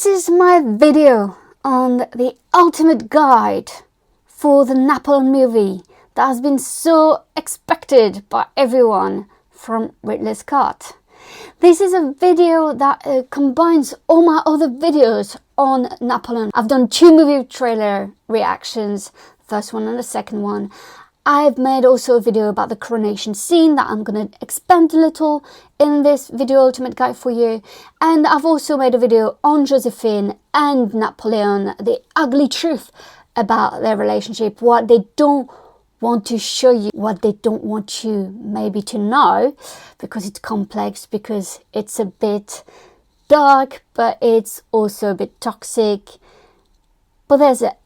This is my video on the ultimate guide for the Napoleon movie that has been so expected by everyone from Ridley Scott. This is a video that combines all my other videos on Napoleon. I've done 2 movie trailer reactions, first one and the second one. I've made also a video about the coronation scene that I'm going to expand a little in this video ultimate guide for you. And I've also made a video on Josephine and Napoleon, the ugly truth about their relationship, what they don't want to show you, what they don't want you maybe to know, because it's complex, because it's a bit dark, but it's also a bit toxic. But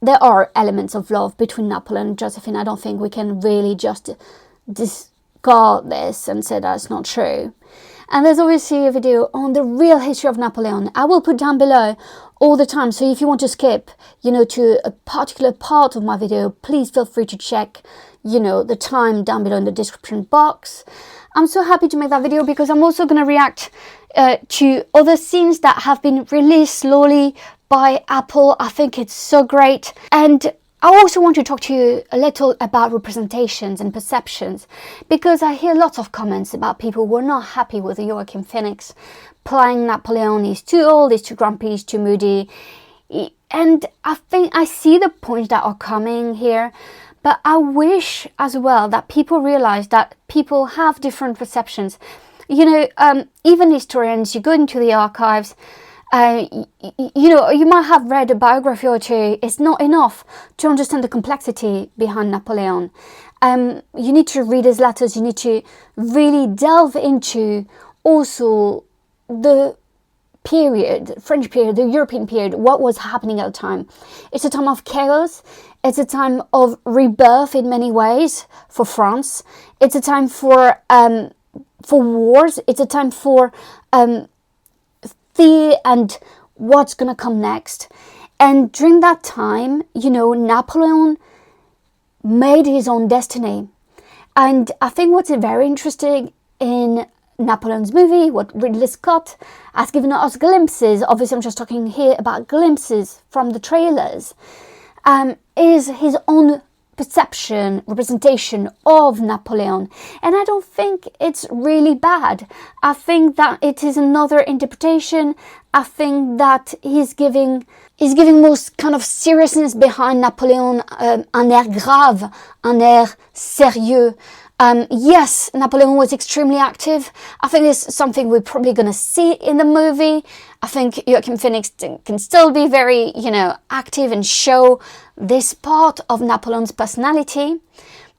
there are elements of love between Napoleon and Josephine. I don't think we can really just discard this and say that's not true. And there's obviously a video on the real history of Napoleon. I will put down below all the time. So if you want to skip, to a particular part of my video, please feel free to check, the time down below in the description box. I'm so happy to make that video because I'm also going to react to other scenes that have been released slowly by Apple. I think it's so great. And I also want to talk to you a little about representations and perceptions, because I hear lots of comments about people who are not happy with Joaquin Phoenix playing Napoleon. He's too old, he's too grumpy, he's too moody. And I think I see the points that are coming here, but I wish as well that people realize that people have different perceptions. Even historians, you go into the archives, you might have read a biography or two. It's not enough to understand the complexity behind Napoleon. You need to read his letters. You need to really delve into also the period, French period, the European period, what was happening at the time. It's a time of chaos. It's a time of rebirth in many ways for France. It's a time for wars. It's a time for fear and what's going to come next. And during that time, Napoleon made his own destiny. And I think what's very interesting in Napoleon's movie, what Ridley Scott has given us glimpses, obviously I'm just talking here about glimpses from the trailers, is his own perception, representation of Napoleon. And I don't think it's really bad. I think that it is another interpretation. I think that he's giving more kind of seriousness behind Napoleon, un air grave, un air sérieux. Yes, Napoleon was extremely active. I think it's something we're probably going to see in the movie. I think Joaquin Phoenix can still be very, active and show this part of Napoleon's personality.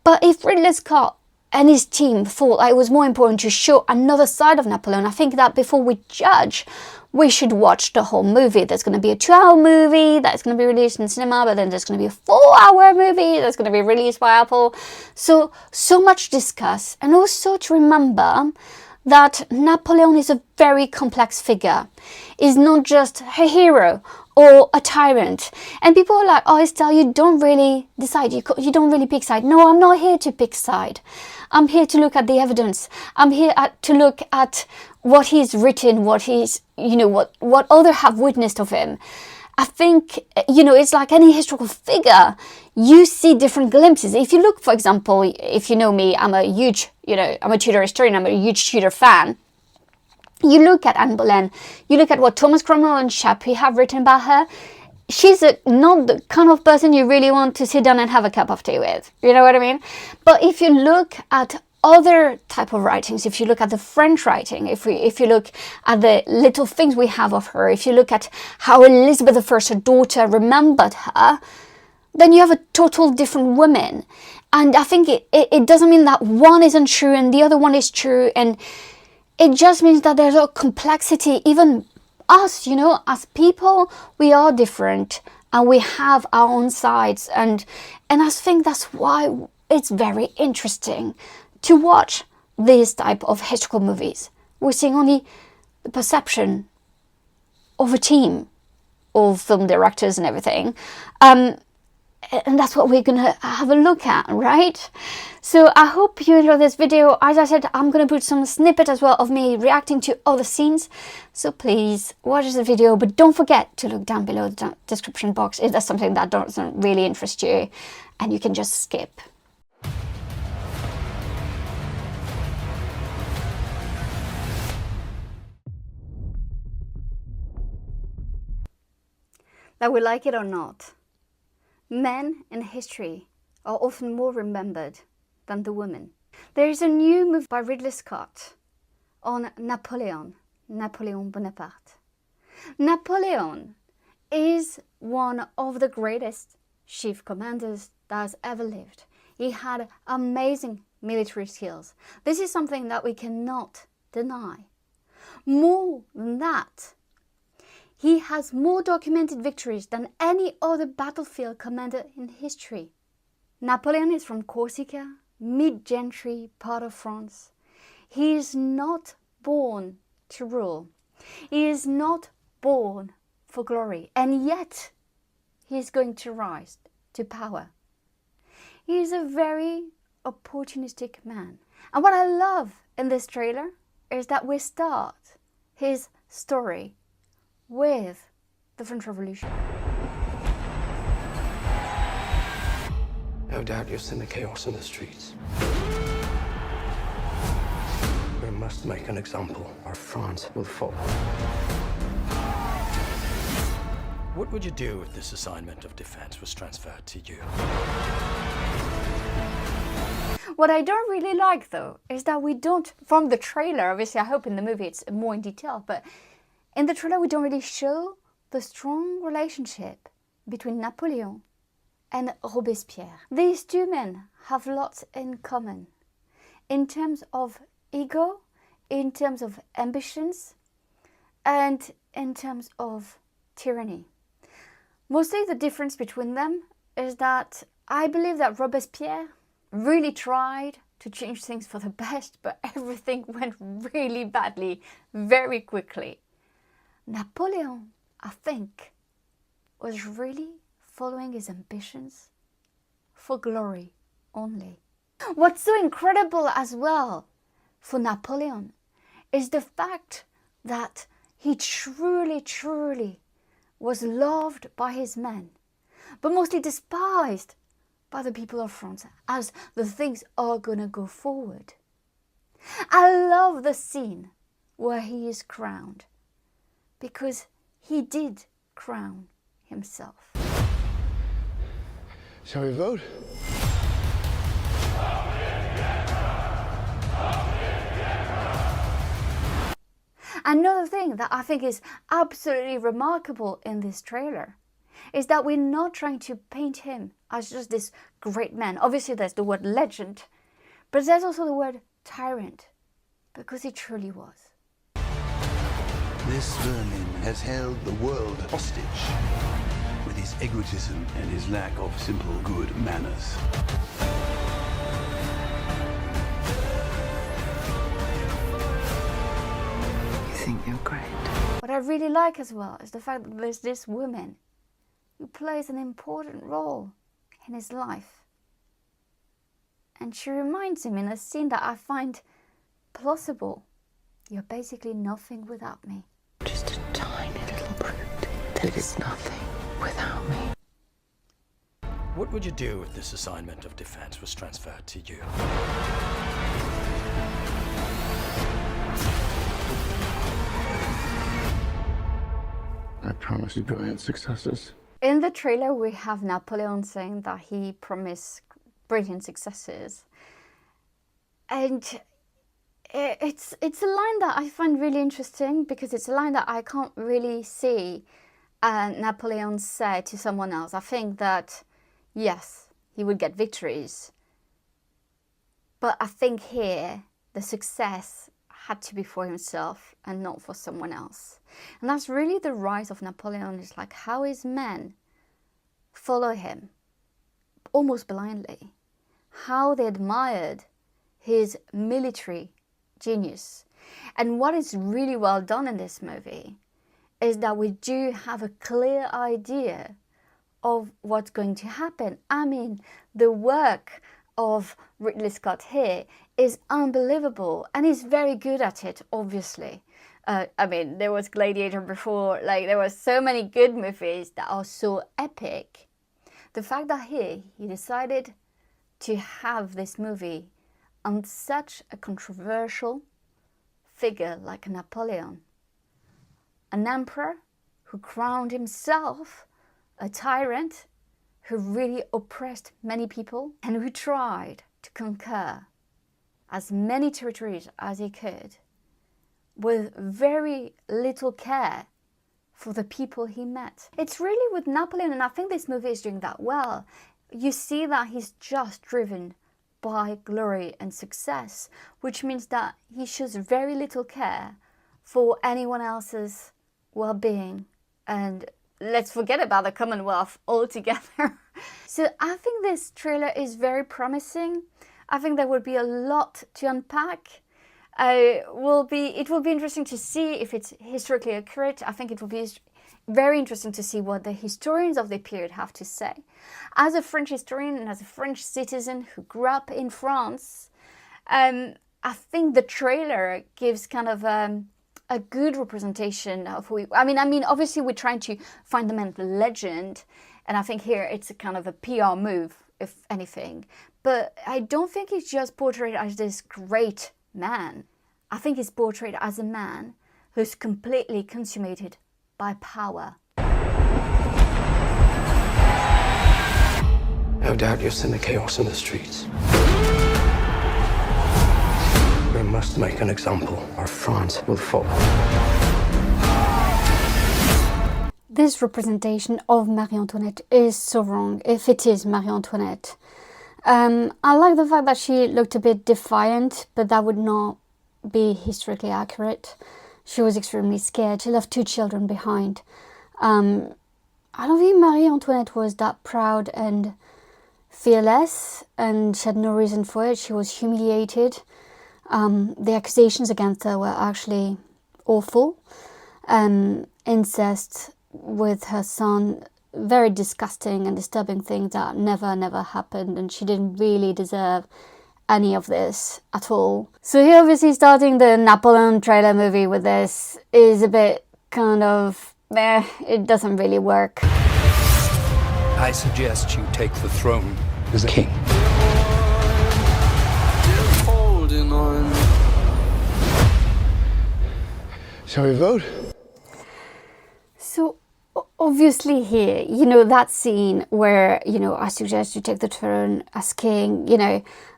But if Ridley Scott and his team thought it was more important to show another side of Napoleon, I think that before we judge, we should watch the whole movie. There's going to be a 2-hour movie that's going to be released in cinema, but then there's going to be a 4-hour movie that's going to be released by Apple. So much to discuss. And also to remember that Napoleon is a very complex figure. He's not just a hero or a tyrant. And people are like, oh, Estelle, you don't really decide. You don't really pick side. No, I'm not here to pick side. I'm here to look at the evidence. I'm here to look at what he's written, what he's, what others have witnessed of him. I think, it's like any historical figure. You see different glimpses. If you look, for example, if you know me, I'm a huge, I'm a Tudor historian. I'm a huge Tudor fan. You look at Anne Boleyn. You look at what Thomas Cromwell and Shapley have written about her. She's not the kind of person you really want to sit down and have a cup of tea with. You know what I mean? But if you look at other type of writings, if you look at the French writing, if you look at the little things we have of her, if you look at how Elizabeth I, her daughter, remembered her, then you have a total different woman. And I think it doesn't mean that one isn't true and the other one is true. And it just means that there's a complexity. Even us, as people, we are different and we have our own sides. And I think that's why it's very interesting to watch this type of historical movies. We're seeing only the perception of a team of film directors and everything. And And that's what we're gonna have a look at, right? So I hope you enjoyed this video. As I said, I'm gonna put some snippet as well of me reacting to other scenes, so please watch the video, but don't forget to look down below the description box if there's something that doesn't really interest you and you can just skip. That we like it or not, men in history are often more remembered than the women. There is a new movie by Ridley Scott on Napoleon Bonaparte. Napoleon is one of the greatest chief commanders that has ever lived. He had amazing military skills. This is something that we cannot deny. More than that, he has more documented victories than any other battlefield commander in history. Napoleon is from Corsica, mid-gentry part of France. He is not born to rule. He is not born for glory, and yet he is going to rise to power. He is a very opportunistic man. And what I love in this trailer is that we start his story with the French Revolution. No doubt you've seen the chaos in the streets. We must make an example, or France will fall. What would you do if this assignment of defense was transferred to you? What I don't really like, though, is that we don't, from the trailer, obviously I hope in the movie it's more in detail, but in the trailer we don't really show the strong relationship between Napoleon and Robespierre. These two men have lots in common in terms of ego, in terms of ambitions, and in terms of tyranny. Mostly the difference between them is that I believe that Robespierre really tried to change things for the best, but everything went really badly very quickly. Napoleon, I think, was really following his ambitions for glory only. What's so incredible as well for Napoleon is the fact that he truly was loved by his men, but mostly despised by the people of France as the things are gonna go forward. I love the scene where he is crowned, because he did crown himself. Shall we vote? Another thing that I think is absolutely remarkable in this trailer is that we're not trying to paint him as just this great man. Obviously there's the word legend, but there's also the word tyrant, because he truly was. This vermin has held the world hostage with his egotism and his lack of simple good manners. You think you're great? What I really like as well is the fact that there's this woman who plays an important role in his life. And she reminds him in a scene that I find plausible. You're basically nothing without me. Just a tiny little brute that is nothing without me. What would you do if this assignment of defense was transferred to you? I promise you brilliant successes. In the trailer, we have Napoleon saying that he promised brilliant successes. And it's a line that I find really interesting, because it's a line that I can't really see Napoleon say to someone else. I think that, yes, he would get victories. But I think here, the success had to be for himself and not for someone else. And that's really the rise of Napoleon, is like how his men follow him almost blindly, how they admired his military genius. And what is really well done in this movie is that we do have a clear idea of what's going to happen. I mean, the work of Ridley Scott here is unbelievable, and he's very good at it, obviously. I mean, there was Gladiator before, like there were so many good movies that are so epic. The fact that here he decided to have this movie on such a controversial figure like Napoleon, an emperor who crowned himself a tyrant, who really oppressed many people and who tried to conquer as many territories as he could with very little care for the people he met. It's really with Napoleon, and I think this movie is doing that well. You see that he's just driven by glory and success, which means that he shows very little care for anyone else's well-being, and let's forget about the Commonwealth altogether. So I think this trailer is very promising. I think there will be a lot to unpack. It will be interesting to see if it's historically accurate. I think it will be very interesting to see what the historians of the period have to say. As a French historian and as a French citizen who grew up in France, I think the trailer gives kind of a good representation of who I mean, obviously we're trying to find the man legend, and I think here it's a kind of a PR move, if anything. But I don't think he's just portrayed as this great man. I think he's portrayed as a man who's completely consummated by power. No doubt you've seen the chaos in the streets. We must make an example, or France will fall. This representation of Marie-Antoinette is so wrong, if it is Marie-Antoinette. I like the fact that she looked a bit defiant, but that would not be historically accurate. She was extremely scared. She left 2 children behind. I don't think Marie-Antoinette was that proud and fearless, and she had no reason for it. She was humiliated. The accusations against her were actually awful. Incest with her son, very disgusting and disturbing thing that never happened, and she didn't really deserve any of this at all. So here obviously starting the Napoleon trailer movie with this is a bit kind of it doesn't really work. I suggest you take the throne as a king. Holding on. Shall we vote? So obviously here, that scene where, I suggest you take the throne as king,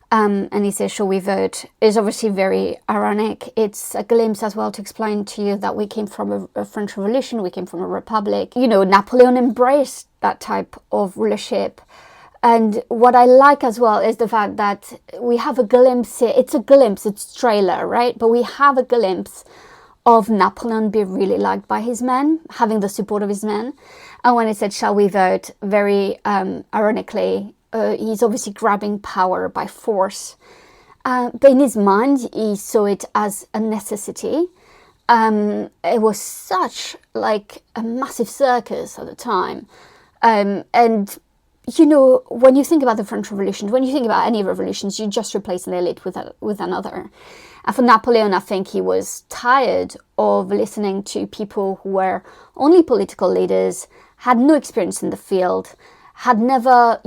and he says, shall we vote, is obviously very ironic. It's a glimpse as well to explain to you that we came from a French Revolution, we came from a republic. Napoleon embraced that type of rulership. And what I like as well is the fact that we have a glimpse here. It's a glimpse, it's trailer, right? But we have a glimpse of Napoleon being really liked by his men, having the support of his men. And when he said, shall we vote, very ironically, he's obviously grabbing power by force. But in his mind, he saw it as a necessity. It was such like a massive circus at the time. And, when you think about the French Revolution, when you think about any revolutions, you just replace an elite with another. And for Napoleon, I think he was tired of listening to people who were only political leaders, had no experience in the field, had never,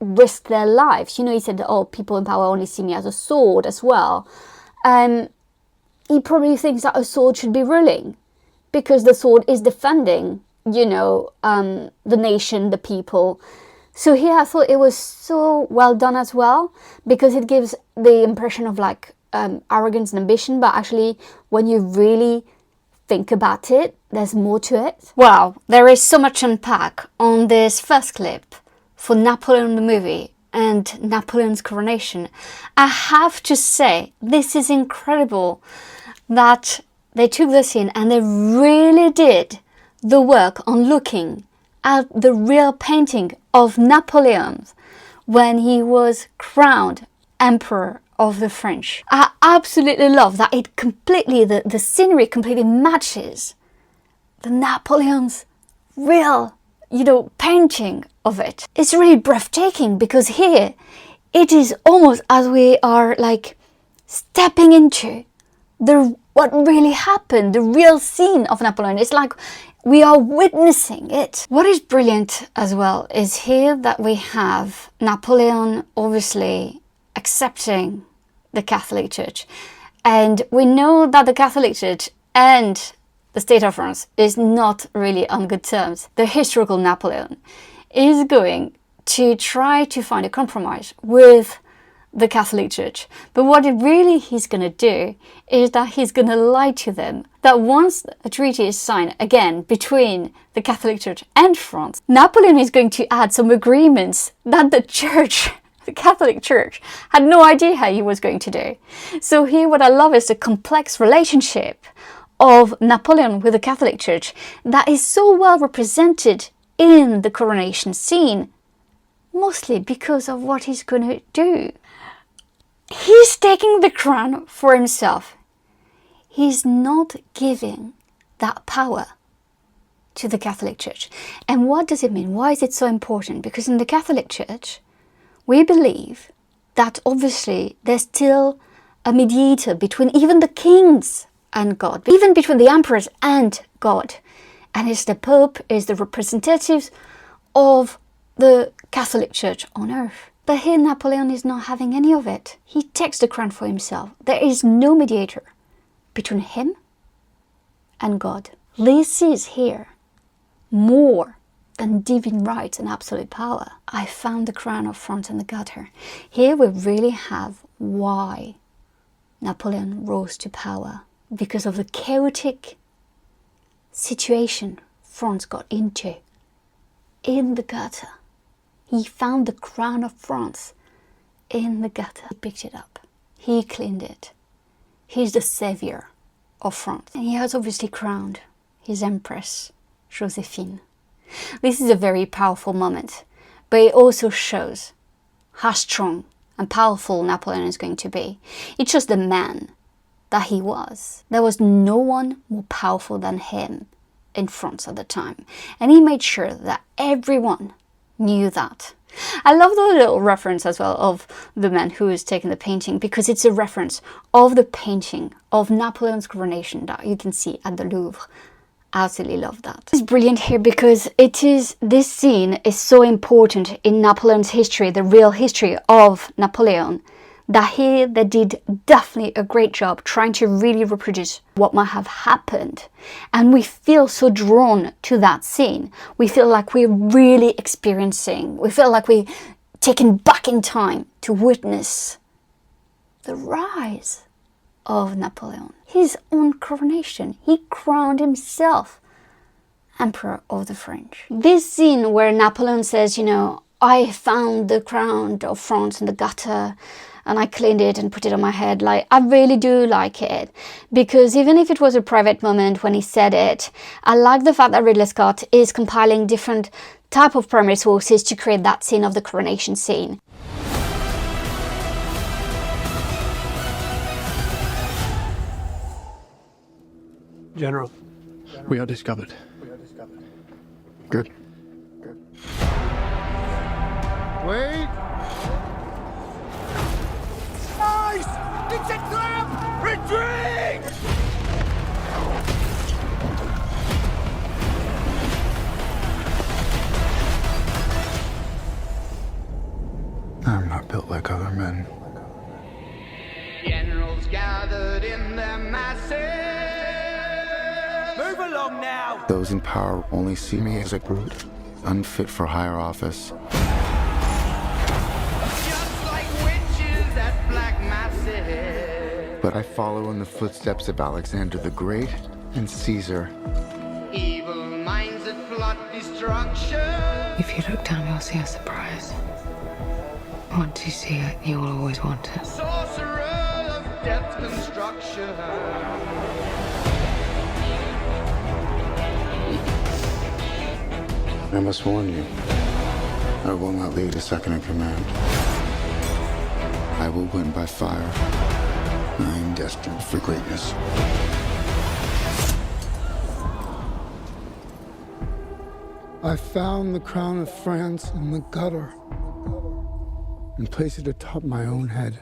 risked their lives. He said, people in power only see me as a sword as well. He probably thinks that a sword should be ruling because the sword is defending, the nation, the people. So here I thought it was so well done as well, because it gives the impression of arrogance and ambition, but actually when you really think about it, there's more to it. Wow, there is so much to unpack on this first clip for Napoleon the movie and Napoleon's coronation. I have to say, this is incredible that they took the scene and they really did the work on looking at the real painting of Napoleon when he was crowned Emperor of the French. I absolutely love that it completely, the scenery completely matches the Napoleon's real painting of it. It's really breathtaking because here it is almost as we are like stepping into what really happened, the real scene of Napoleon. It's like we are witnessing it. What is brilliant as well is here that we have Napoleon obviously accepting the Catholic Church. And we know that the Catholic Church and the state of France is not really on good terms. The historical Napoleon is going to try to find a compromise with the Catholic Church. But what he's going to do is that he's going to lie to them that once a treaty is signed again between the Catholic Church and France, Napoleon is going to add some agreements that the Catholic Church had no idea how he was going to do. So here what I love is the complex relationship of Napoleon with the Catholic Church that is so well represented in the coronation scene, mostly because of what he's going to do. He's taking the crown for himself. He's not giving that power to the Catholic Church. And what does it mean? Why is it so important? Because in the Catholic Church, we believe that obviously there's still a mediator between even the kings and God, even between the emperors and God. And it's the Pope, is the representatives of the Catholic Church on earth. But here Napoleon is not having any of it. He takes the crown for himself. There is no mediator between him and God. This is here more than divine right and absolute power. I found the crown of France in the gutter. Here we really have why Napoleon rose to power. Because of the chaotic situation France got into. In the gutter. He found the crown of France in the gutter. He picked it up. He cleaned it. He's the savior of France. And he has obviously crowned his empress, Josephine. This is a very powerful moment, but it also shows how strong and powerful Napoleon is going to be. It's just the man that he was. There was no one more powerful than him in France at the time. And he made sure that everyone knew that. I love the little reference as well of the man who is taking the painting, because it's a reference of the painting of Napoleon's coronation that you can see at the Louvre. I absolutely love that. It's brilliant here because this scene is so important in Napoleon's history, the real history of Napoleon, that here they did definitely a great job trying to really reproduce what might have happened. And we feel so drawn to that scene. We feel like we're really experiencing, we feel like we're taken back in time to witness the rise of Napoleon. His own coronation. He crowned himself Emperor of the French. This scene where Napoleon says, I found the crown of France in the gutter, and I cleaned it and put it on my head. I really do like it. Because even if it was a private moment when he said it, I like the fact that Ridley Scott is compiling different type of primary sources to create that scene of the coronation scene. General. We are discovered. Good. Wait! Nice! It's a trap! Retreat! I'm not built like other men. Generals gathered in their masses. Move along now! Those in power only see me as a brute, unfit for higher office. Just like witches at black masses. But I follow in the footsteps of Alexander the Great and Caesar. Evil minds that plot destruction. If you look down, you'll see a surprise. Once you see it, you will always want it. Sorcerer of death construction. I must warn you, I will not lead a second in command. I will win by fire. I am destined for greatness. I found the crown of France in the gutter and placed it atop my own head.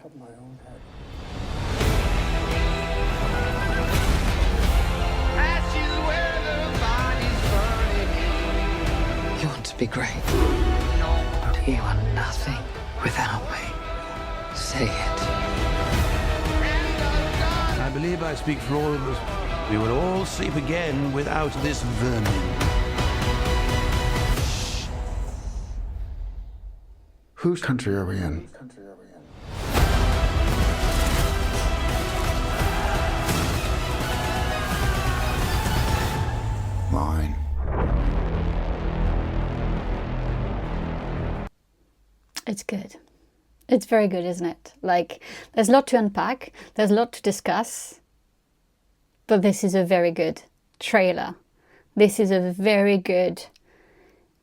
Ashes where the body's burning. You want to be great. You are nothing without me. Say it. I believe I speak for all of us. We will all sleep again without this vermin. Whose country are we in? Mine. It's good. It's very good, isn't it? Like, there's a lot to unpack, there's a lot to discuss, but this is a very good trailer. This is a very good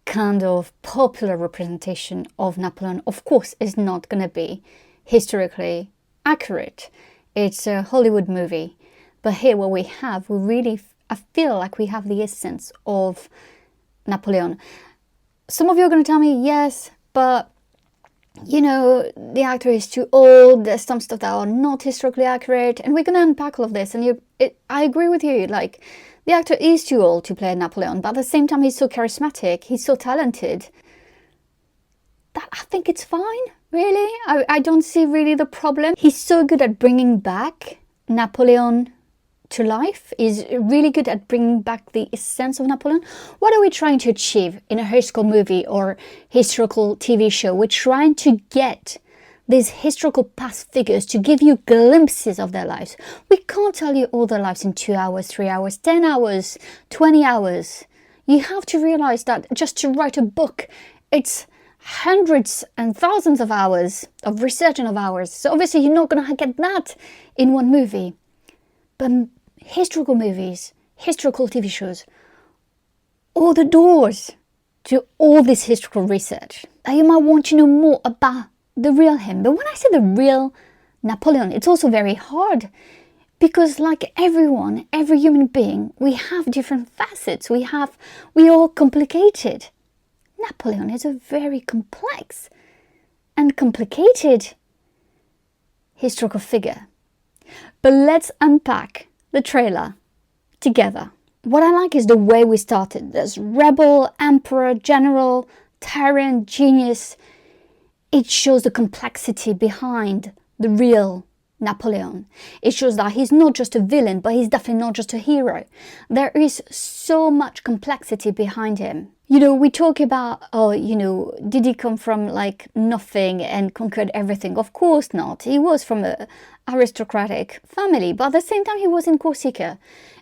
kind of popular representation of Napoleon. Of course, it's not going to be historically accurate. It's a Hollywood movie. But here what we have, I feel like we have the essence of Napoleon. Some of you are going to tell me, yes, but you know, the actor is too old, there's some stuff that are not historically accurate, and we're going to unpack all of this. And I agree with you, like, the actor is too old to play Napoleon, but at the same time, he's so charismatic, he's so talented, that I think it's fine, really. I don't see really the problem. He's so good at bringing back Napoleon to life, is really good at bringing back the essence of Napoleon. What are we trying to achieve in a historical movie or historical TV show? We're trying to get these historical past figures to give you glimpses of their lives. We can't tell you all their lives in 2 hours, 3 hours, 10 hours, 20 hours. You have to realize that just to write a book, it's hundreds and thousands of hours of research and of hours. So obviously you're not going to get that in one movie. But historical movies, historical TV shows, all the doors to all this historical research. Now you might want to know more about the real him. But when I say the real Napoleon, it's also very hard because, like everyone, every human being, we have different facets. We are complicated. Napoleon is a very complex and complicated historical figure. But let's unpack the trailer together. What I like is the way we started. There's rebel, emperor, general, tyrant, genius. It shows the complexity behind the real Napoleon. It shows that he's not just a villain, but he's definitely not just a hero. There is so much complexity behind him. You know, we talk about, oh, you know, did he come from like nothing and conquered everything? Of course not. He was from an aristocratic family, but at the same time he was in Corsica.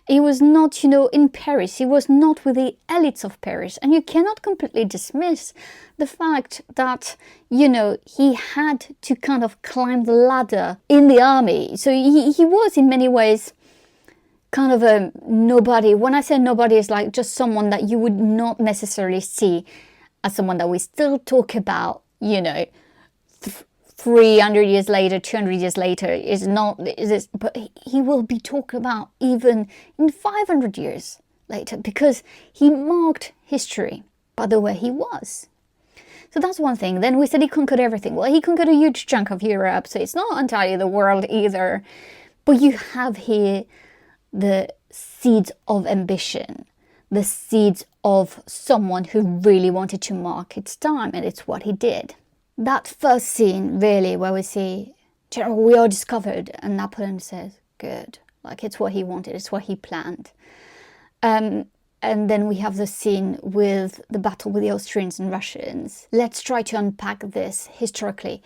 He was not, you know, in Paris. He was not with the elites of Paris. And you cannot completely dismiss the fact that, you know, he had to kind of climb the ladder in the army. So he was in many ways kind of a nobody. When I say nobody, it's like just someone that you would not necessarily see as someone that we still talk about, you know, 300 years later, 200 years later, but he will be talked about even in 500 years later because he marked history by the way he was. So that's one thing. Then we said he conquered everything. Well, he conquered a huge chunk of Europe, so it's not entirely the world either. But you have here the seeds of ambition, the seeds of someone who really wanted to mark its time, and it's what he did. That first scene, really, where we see, General, we are discovered, and Napoleon says, good, like it's what he wanted, it's what he planned. And then we have the scene with the battle with the Austrians and Russians. Let's try to unpack this historically.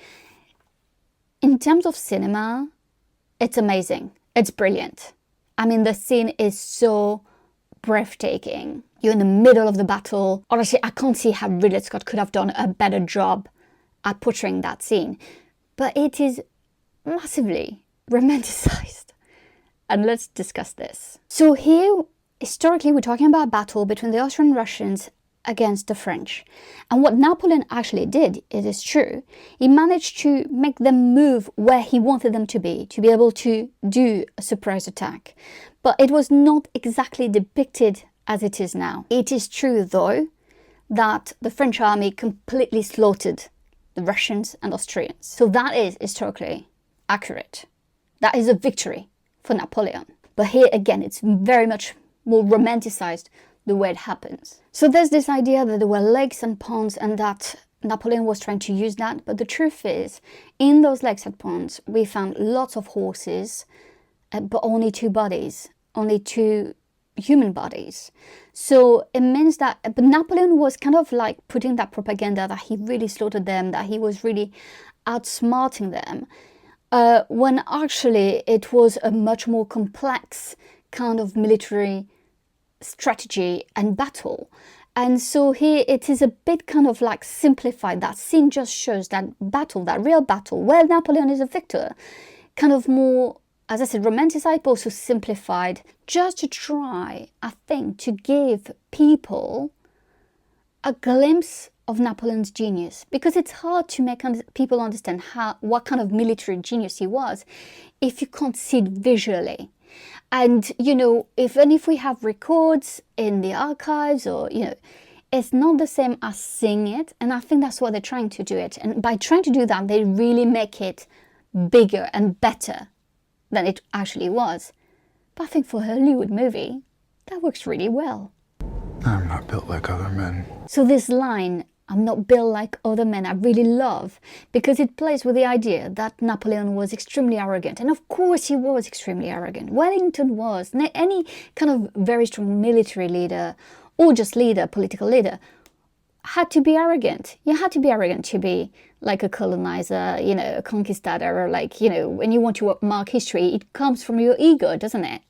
In terms of cinema, it's amazing, it's brilliant. I mean, the scene is so breathtaking. You're in the middle of the battle. Honestly, I can't see how Ridley Scott could have done a better job at portraying that scene. But it is massively romanticized. And let's discuss this. So here, historically, we're talking about a battle between the Austrian and Russians against the French. And what Napoleon actually did, it is true, he managed to make them move where he wanted them to be able to do a surprise attack. But it was not exactly depicted as it is now. It is true, though, that the French army completely slaughtered the Russians and Austrians. So that is historically accurate. That is a victory for Napoleon. But here again, it's very much more romanticized the way it happens. So there's this idea that there were lakes and ponds and that Napoleon was trying to use that. But the truth is, in those lakes and ponds, we found lots of horses, but only 2 bodies, only 2 human bodies. So it means that but Napoleon was kind of like putting that propaganda that he really slaughtered them, that he was really outsmarting them, when actually it was a much more complex kind of military strategy and battle. And so here it is a bit kind of like simplified. That scene just shows that battle, that real battle, where Napoleon is a victor, kind of more, as I said, romanticized, but also simplified, just to try, I think, to give people a glimpse of Napoleon's genius. Because it's hard to make people understand what kind of military genius he was if you can't see it visually. And, you know, even if we have records in the archives or, you know, it's not the same as seeing it. And I think that's what they're trying to do it. And by trying to do that, they really make it bigger and better than it actually was. But I think for a Hollywood movie, that works really well. I'm not built like other men. So this line, I'm not built like other men, I really love, because it plays with the idea that Napoleon was extremely arrogant. And of course he was extremely arrogant. Wellington was. Any kind of very strong military leader or just leader, political leader, had to be arrogant. You had to be arrogant to be like a colonizer, you know, a conquistador, or like, you know, when you want to mark history, it comes from your ego, doesn't it?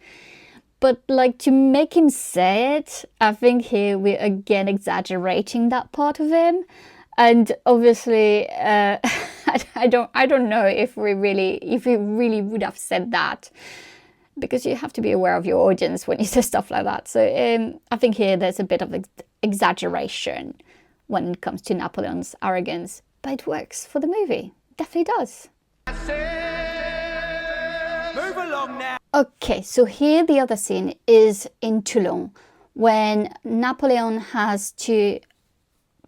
But like to make him say it, I think here we're again exaggerating that part of him. And obviously, I don't know if we really would have said that, because you have to be aware of your audience when you say stuff like that. So I think here there's a bit of exaggeration when it comes to Napoleon's arrogance, but it works for the movie. Definitely does. Move along now. Okay, so here the other scene is in Toulon, when Napoleon has to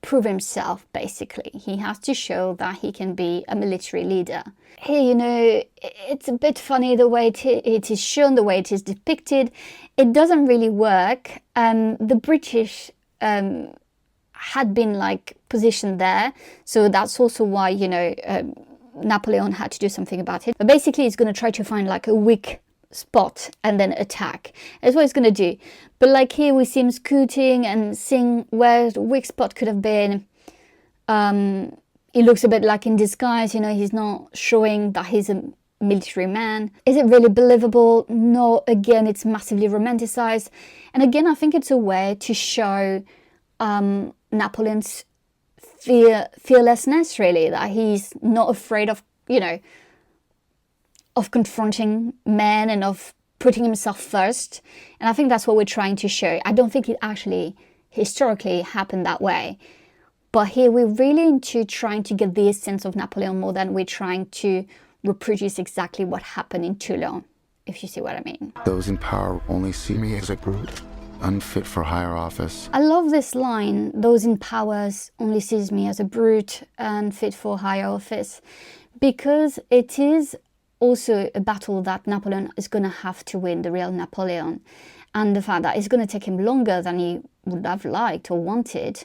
prove himself, basically. He has to show that he can be a military leader. Here, you know, it's a bit funny the way it is shown, the way it is depicted. It doesn't really work. The British had been like positioned there, so that's also why, you know, Napoleon had to do something about it. But basically he's going to try to find like a weak spot and then attack. That's what he's going to do. But like here we see him scooting and seeing where the weak spot could have been. He looks a bit like in disguise, you know, he's not showing that he's a military man. Is it really believable? No, again, it's massively romanticized. And again, I think it's a way to show Napoleon's fearlessness, really, that he's not afraid of, you know, of confronting men and of putting himself first. And I think that's what we're trying to show. I don't think it actually historically happened that way. But here we're really into trying to get the essence of Napoleon more than we're trying to reproduce exactly what happened in Toulon, if you see what I mean. Those in power only see me as a brute, unfit for higher office. I love this line, those in power only sees me as a brute, unfit for higher office, because it is also a battle that Napoleon is going to have to win, the real Napoleon. And the fact that it's going to take him longer than he would have liked or wanted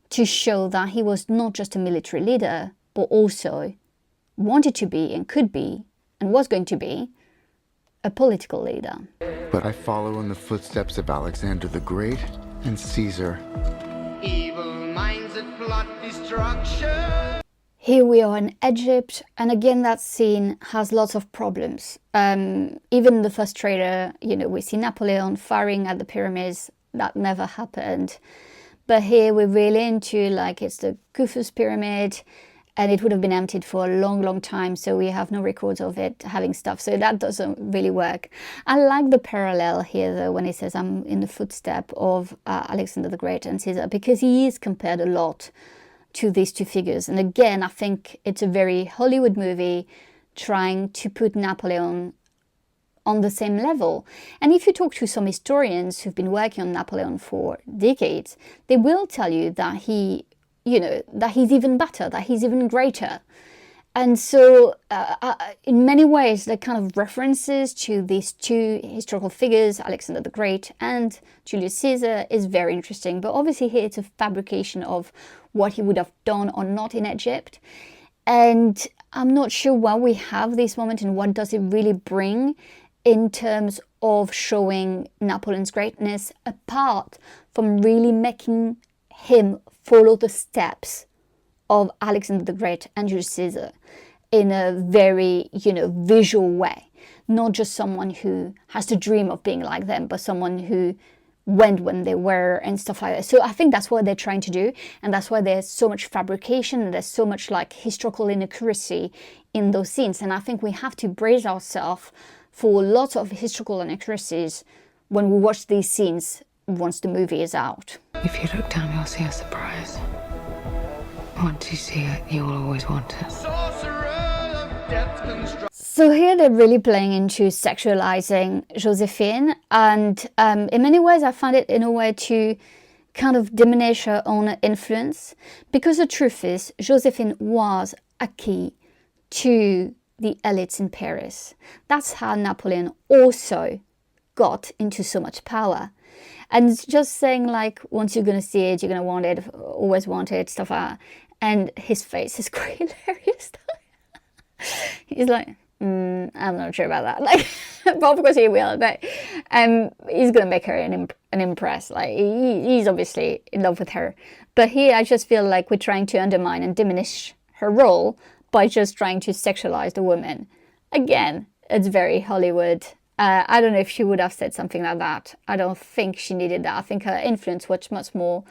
to show that he was not just a military leader, but also wanted to be and could be and was going to be a political leader. But I follow in the footsteps of Alexander the Great and Caesar. Evil minds that plot destruction. Here we are in Egypt, and again that scene has lots of problems. Even the first trailer, you know, we see Napoleon firing at the pyramids. That never happened. But here we're really into, like, it's the Khufu's pyramid, and it would have been emptied for a long, long time, so we have no records of it having stuff, so that doesn't really work. I like the parallel here, though, when he says, I'm in the footstep of Alexander the Great and Caesar, because he is compared a lot to these two figures. And again, I think it's a very Hollywood movie trying to put Napoleon on the same level. And if you talk to some historians who've been working on Napoleon for decades, they will tell you that that he's even better, that he's even greater. And so, in many ways, the kind of references to these two historical figures, Alexander the Great and Julius Caesar, is very interesting. But obviously here it's a fabrication of what he would have done or not in Egypt. And I'm not sure why we have this moment and what does it really bring in terms of showing Napoleon's greatness, apart from really making him follow the steps of Alexander the Great and Julius Caesar in a very, visual way. Not just someone who has to dream of being like them, but someone who went when they were and stuff like that. So I think that's what they're trying to do, and that's why there's so much fabrication and there's so much like historical inaccuracy in those scenes. And I think we have to brace ourselves for lots of historical inaccuracies when we watch these scenes once the movie is out. If you look down, you'll see a surprise. Once you see it, you will always want it. So here they're really playing into sexualizing Josephine, and in many ways I find it in a way to kind of diminish her own influence, because the truth is Josephine was a key to the elites in Paris. That's how Napoleon also got into so much power. And just saying like, once you're going to see it, you're going to want it, always want it, stuff like that. And his face is quite hilarious. He's like, I'm not sure about that. Like, but of course he will. But he's going to make her an impress. Like, he's obviously in love with her. But here I just feel like we're trying to undermine and diminish her role by just trying to sexualize the woman. Again, it's very Hollywood. I don't know if she would have said something like that. I don't think she needed that. I think her influence was much more,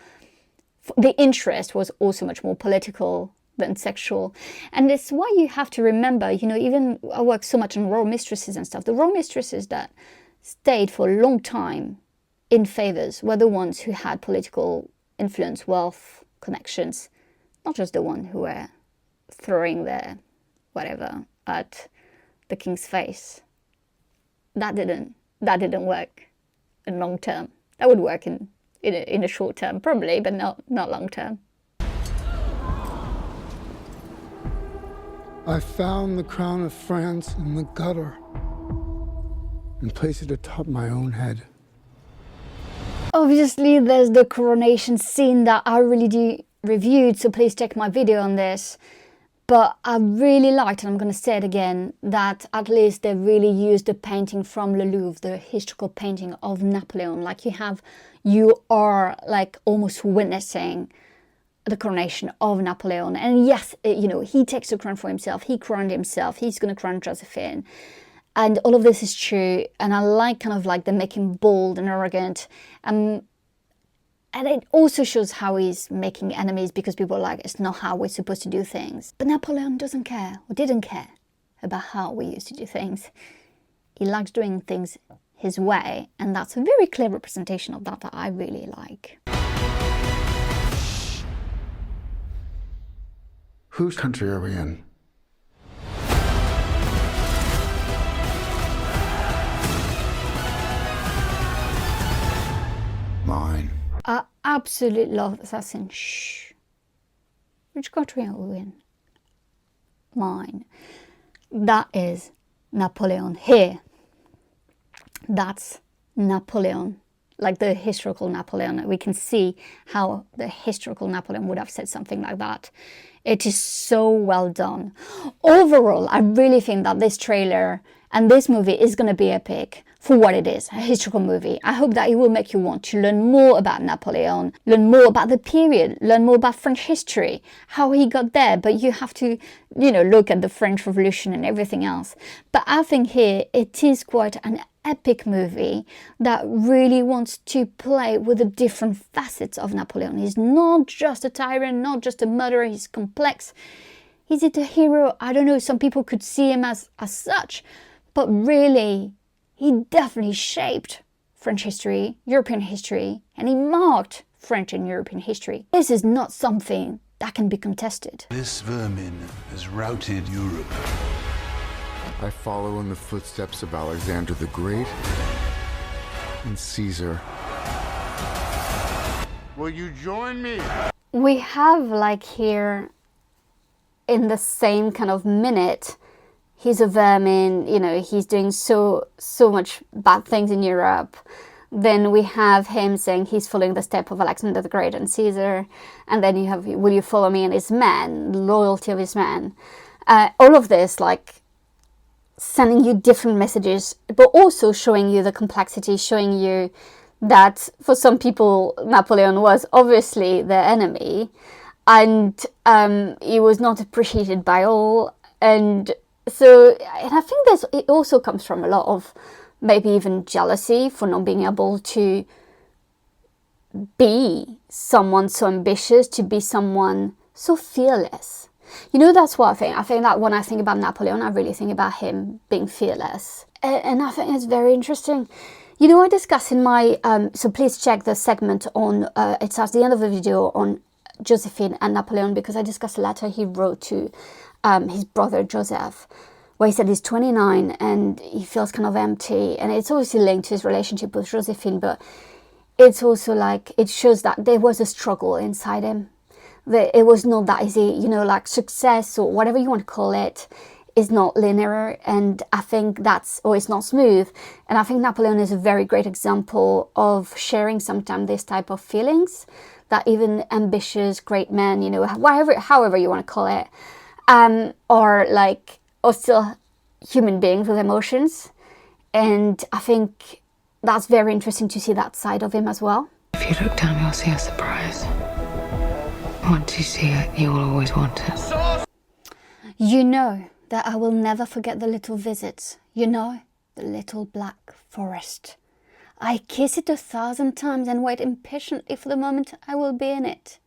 the interest was also much more political than sexual. And it's why you have to remember, even I work so much on royal mistresses and stuff. The royal mistresses that stayed for a long time in favors were the ones who had political influence, wealth, connections, not just the ones who were throwing their whatever at the king's face. That didn't work in long term. That would work in a short term, probably, but not long term. I found the crown of France in the gutter and placed it atop my own head. Obviously, there's the coronation scene that I already reviewed, so please check my video on this. But I really liked, and I'm going to say it again, that at least they really used the painting from Le Louvre, the historical painting of Napoleon. Like you are like almost witnessing the coronation of Napoleon. And yes, he takes the crown for himself. He crowned himself. He's going to crown Josephine. And all of this is true. And I like kind of like they make him bold and arrogant. And it also shows how he's making enemies, because people are like, it's not how we're supposed to do things. But Napoleon doesn't care, or didn't care, about how we used to do things. He likes doing things his way, and that's a very clear representation of that I really like. Whose country are we in? Mine. I absolutely love Assassin. Shh. Which country are we in? Mine. That is Napoleon here. That's Napoleon. Like the historical Napoleon. We can see how the historical Napoleon would have said something like that. It is so well done. Overall, I really think that this trailer and this movie is going to be epic for what it is, a historical movie. I hope that it will make you want to learn more about Napoleon, learn more about the period, learn more about French history, how he got there. But you have to, look at the French Revolution and everything else. But I think here it is quite an epic movie that really wants to play with the different facets of Napoleon. He's not just a tyrant, not just a murderer, he's complex. Is it a hero? I don't know, some people could see him as such, but really, he definitely shaped French history, European history, and he marked French and European history. This is not something that can be contested. This vermin has routed Europe. I follow in the footsteps of Alexander the Great and Caesar. Will you join me? We have like here in the same kind of minute, he's a vermin, you know, he's doing so much bad things in Europe. Then we have him saying he's following the step of Alexander the Great and Caesar. And then you have, will you follow me and his men, loyalty of his men. All of this, like, sending you different messages, but also showing you the complexity, showing you that for some people, Napoleon was obviously the enemy. And he was not appreciated by all. And I think it also comes from a lot of maybe even jealousy for not being able to be someone so ambitious, to be someone so fearless. You know, that's what I think. I think that when I think about Napoleon, I really think about him being fearless. And I think it's very interesting. You know, I discuss in my, so please check the segment on, it's at the end of the video on Josephine and Napoleon, because I discussed a letter he wrote to his brother Joseph, where he said he's 29 and he feels kind of empty. And it's obviously linked to his relationship with Josephine, but it's also like, it shows that there was a struggle inside him. That it was not that easy, you know, like success or whatever you want to call it is not linear. And I think it's not smooth. And I think Napoleon is a very great example of sharing sometimes this type of feelings that even ambitious, great men, you know, however you want to call it, are still human beings with emotions. And I think that's very interesting to see that side of him as well. If you look down, you'll see a surprise. Once you see it, you will always want it. You know that I will never forget the little visits. You know, the little black forest. I kiss it 1,000 times and wait impatiently for the moment I will be in it.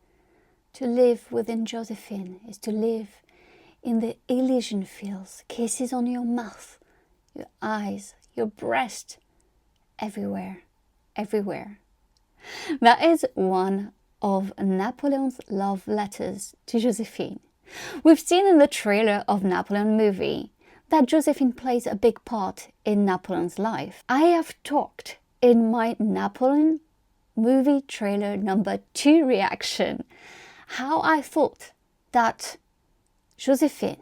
To live within Josephine is to live in the Elysian fields, kisses on your mouth, your eyes, your breast, everywhere, everywhere. That is one of Napoleon's love letters to Josephine. We've seen in the trailer of Napoleon movie that Josephine plays a big part in Napoleon's life. I have talked in my Napoleon movie trailer number 2 reaction how I thought that Josephine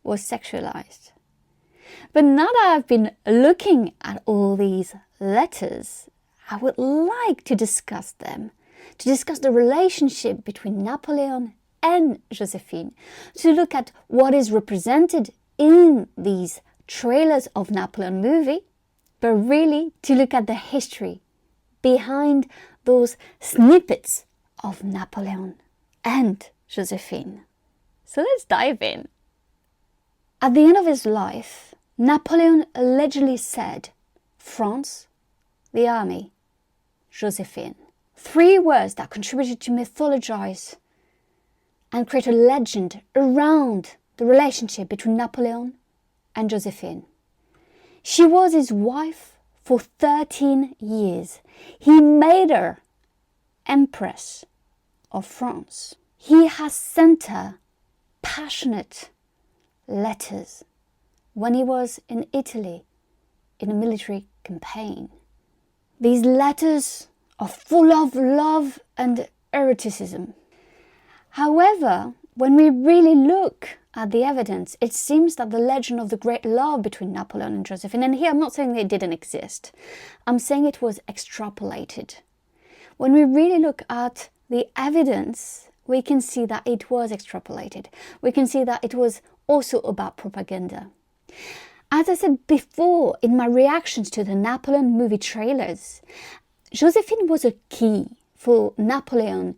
was sexualized. But now that I've been looking at all these letters, I would like to discuss them, to discuss the relationship between Napoleon and Josephine, to look at what is represented in these trailers of Napoleon movie, but really to look at the history behind those snippets of Napoleon and Josephine. So let's dive in. At the end of his life, Napoleon allegedly said, France, the army, Josephine. 3 words that contributed to mythologize and create a legend around the relationship between Napoleon and Josephine. She was his wife for 13 years. He made her Empress of France. He has sent her passionate letters when he was in Italy in a military campaign. These letters are full of love and eroticism. However, when we really look at the evidence, it seems that the legend of the great love between Napoleon and Josephine, and here I'm not saying they didn't exist, I'm saying it was extrapolated. When we really look at the evidence, we can see that it was extrapolated. We can see that it was also about propaganda. As I said before in my reactions to the Napoleon movie trailers, Josephine was a key for Napoleon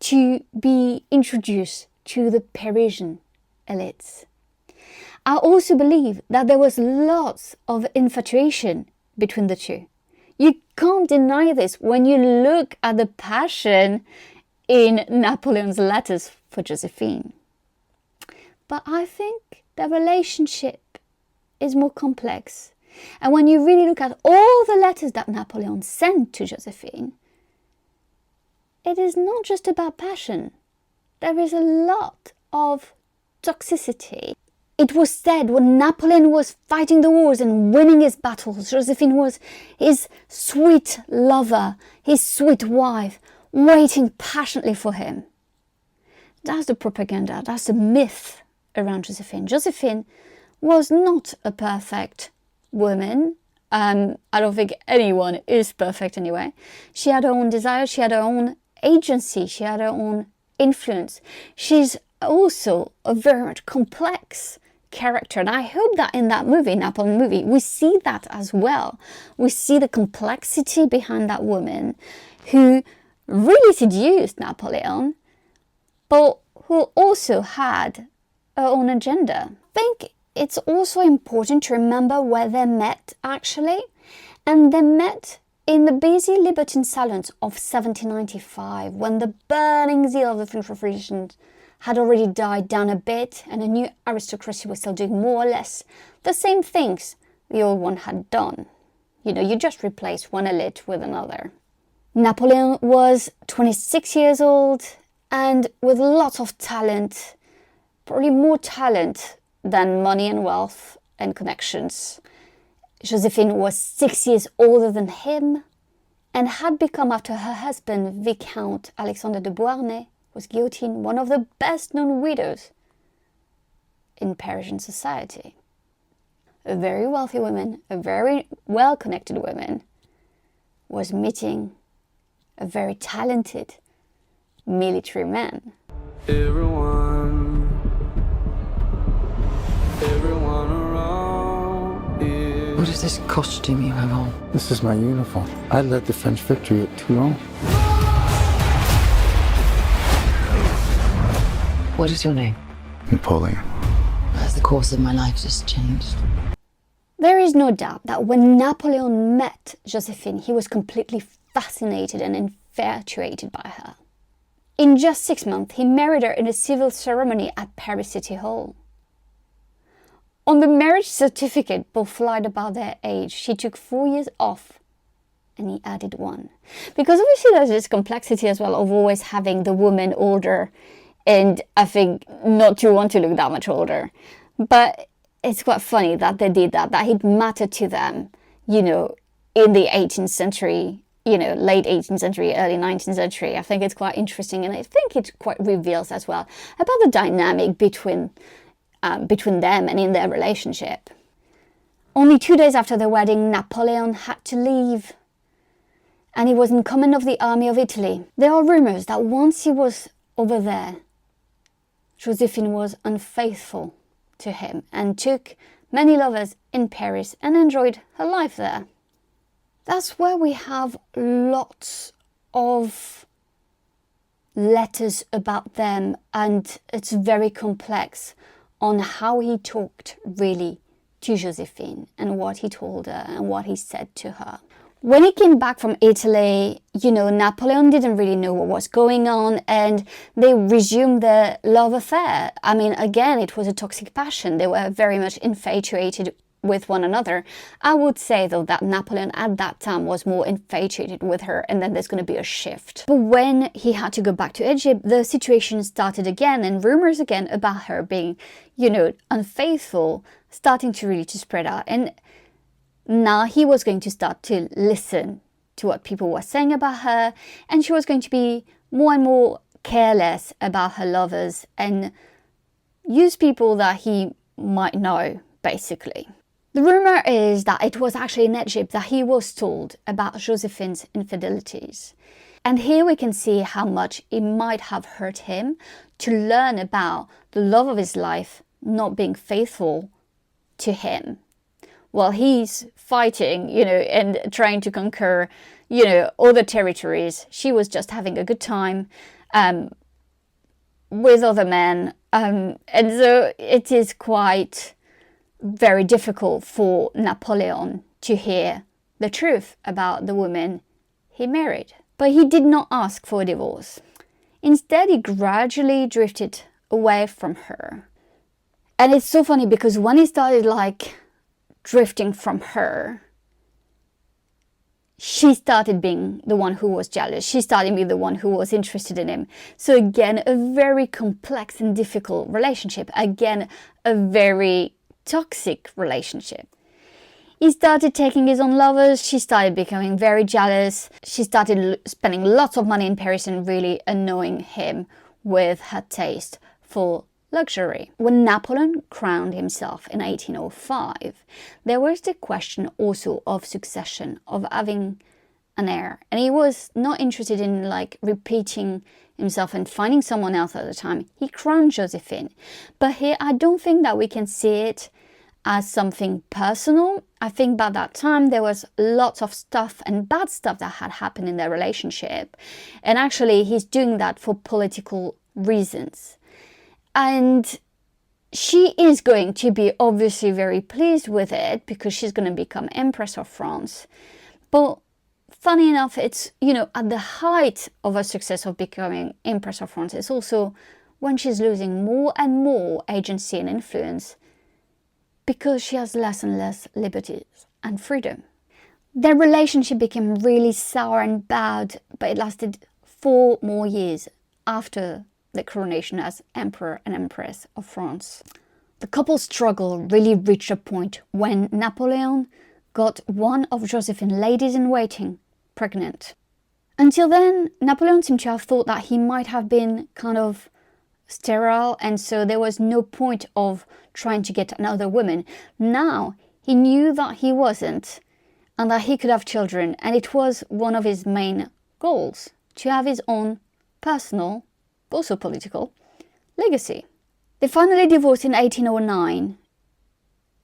to be introduced to the Parisian elites. I also believe that there was lots of infatuation between the two. You can't deny this when you look at the passion in Napoleon's letters for Josephine. But I think the relationship is more complex. And when you really look at all the letters that Napoleon sent to Josephine, it is not just about passion. There is a lot of toxicity. It was said when Napoleon was fighting the wars and winning his battles, Josephine was his sweet lover, his sweet wife, waiting passionately for him. That's the propaganda, that's the myth around Josephine. Josephine was not a perfect woman. I don't think anyone is perfect anyway. She had her own desires, she had her own agency, she had her own influence. She's also a very much complex character, and I hope that in that movie, Napoleon movie, we see that as well. We see the complexity behind that woman who really seduced Napoleon, but who also had her own agenda. I think it's also important to remember where they met, actually. And they met in the busy libertine salons of 1795, when the burning zeal of the French Revolution had already died down a bit, and a new aristocracy was still doing more or less the same things the old one had done. You know, you just replace one elite with another. Napoleon was 26 years old, and with lots of talent, probably more talent than money and wealth and connections. Josephine was 6 years older than him and had become, after her husband, Viscount Alexander de Beauharnais was guillotined, one of the best-known widows in Parisian society. A very wealthy woman, a very well-connected woman, was meeting a very talented military man. Everyone around here. What is this costume you have on? This is my uniform. I led the French victory at Toulon. What is your name? Napoleon. Has the course of my life just changed? There is no doubt that when Napoleon met Josephine, he was completely fascinated and infatuated by her. In just 6 months, he married her in a civil ceremony at Paris City Hall. On the marriage certificate, both lied about their age. She took 4 years off, and he added 1. Because obviously there's this complexity as well of always having the woman older, and I think not to want to look that much older. But it's quite funny that they did that it mattered to them, you know, in the 18th century, you know, late 18th century, early 19th century. I think it's quite interesting, and I think it quite reveals as well about the dynamic between them and in their relationship. Only 2 days after the wedding, Napoleon had to leave, and he was in command of the army of Italy. There are rumors that once he was over there, Josephine was unfaithful to him and took many lovers in Paris and enjoyed her life there. That's where we have lots of letters about them, and it's very complex on how he talked really to Josephine and what he told her and what he said to her. When he came back from Italy, you know, Napoleon didn't really know what was going on, and they resumed their love affair. I mean, again, it was a toxic passion. They were very much infatuated with one another. I would say, though, that Napoleon at that time was more infatuated with her, and then there's going to be a shift. But when he had to go back to Egypt, the situation started again, and rumors again about her being, you know, unfaithful, starting to really spread out. And now he was going to start to listen to what people were saying about her, and she was going to be more and more careless about her lovers and use people that he might know, basically. The rumor is that it was actually in Egypt that he was told about Josephine's infidelities. And here we can see how much it might have hurt him to learn about the love of his life not being faithful to him. While he's fighting, you know, and trying to conquer, you know, other territories, she was just having a good time with other men. And so it is quite very difficult for Napoleon to hear the truth about the woman he married. But he did not ask for a divorce. Instead, he gradually drifted away from her. And it's so funny because when he started drifting from her, she started being the one who was jealous. She started being the one who was interested in him. So again, a very complex and difficult relationship. Again, a very toxic relationship. He started taking his own lovers. She started becoming very jealous. She started spending lots of money in Paris and really annoying him with her taste for luxury. When Napoleon crowned himself in 1805, there was the question also of succession, of having an heir. And he was not interested in like repeating himself and finding someone else at the time. He crowned Josephine. But here, I don't think that we can see it as something personal. I think by that time there was lots of stuff and bad stuff that had happened in their relationship. And actually, he's doing that for political reasons. And she is going to be obviously very pleased with it because she's going to become Empress of France. But funny enough, it's, you know, at the height of her success of becoming Empress of France, it's also when she's losing more and more agency and influence because she has less and less liberties and freedom. Their relationship became really sour and bad, but it lasted 4 more years after the coronation as Emperor and Empress of France. The couple's struggle really reached a point when Napoleon got one of Josephine's ladies-in-waiting pregnant. Until then, Napoleon seemed to have thought that he might have been kind of sterile, and so there was no point of trying to get another woman. Now, he knew that he wasn't, and that he could have children, and it was one of his main goals, to have his own personal, also political, legacy. They finally divorced in 1809,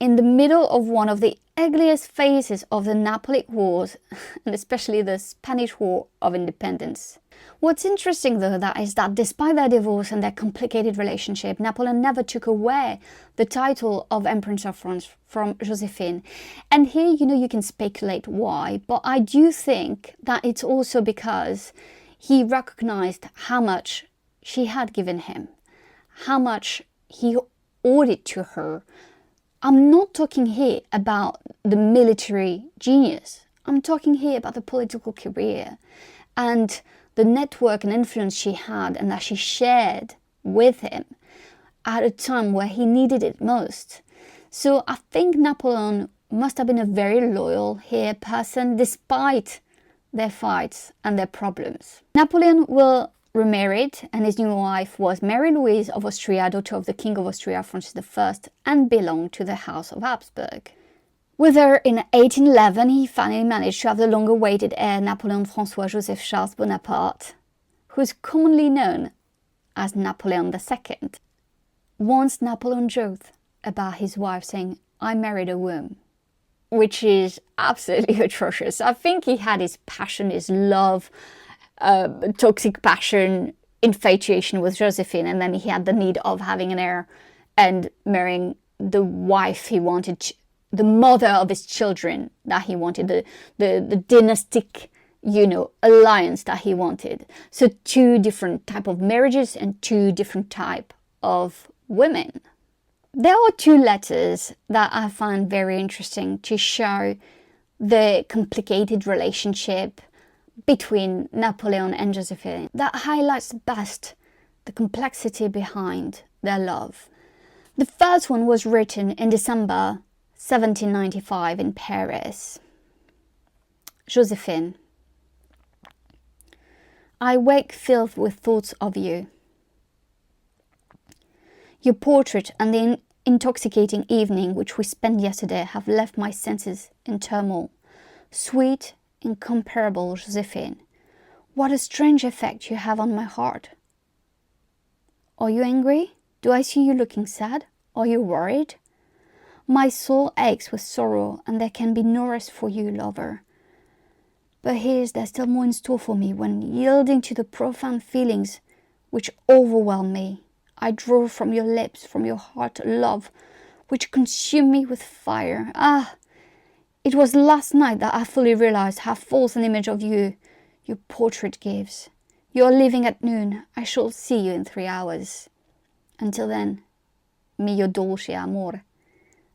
in the middle of one of the ugliest phases of the Napoleonic Wars, and especially the Spanish War of Independence. What's interesting though is that despite their divorce and their complicated relationship, Napoleon never took away the title of Empress of France from Josephine. And here, you know, you can speculate why, but I do think that it's also because he recognized how much she had given him, how much he owed it to her. I'm not talking here about the military genius. I'm talking here about the political career and the network and influence she had and that she shared with him at a time where he needed it most. So I think Napoleon must have been a very loyal here person despite their fights and their problems. Napoleon will remarried, and his new wife was Mary Louise of Austria, daughter of the King of Austria, Francis I, and belonged to the House of Habsburg. With her in 1811, he finally managed to have the long-awaited heir Napoleon François Joseph Charles Bonaparte, who is commonly known as Napoleon II. Once Napoleon joked about his wife saying, "I married a worm," which is absolutely atrocious. I think he had his passion, his love, toxic passion, infatuation with Josephine, and then he had the need of having an heir and marrying the wife he wanted, the mother of his children that he wanted, the dynastic, you know, alliance that he wanted. So 2 different type of marriages and 2 different type of women. There are 2 letters that I find very interesting to show the complicated relationship between Napoleon and Josephine that highlights best the complexity behind their love. The first one was written in December 1795 in Paris. Josephine, I wake filled with thoughts of you. Your portrait and the intoxicating evening which we spent yesterday have left my senses in turmoil. Sweet, incomparable Josephine, what a strange effect you have on my heart. Are you angry? Do I see you looking sad? Are you worried? My soul aches with sorrow, and there can be no rest for you, lover. But here's there still more in store for me when, yielding to the profound feelings which overwhelm me, I draw from your lips, from your heart, love which consumed me with fire. Ah! It was last night that I fully realized how false an image of you your portrait gives. You are leaving at noon. I shall see you in 3 hours. Until then, mio dolce amor,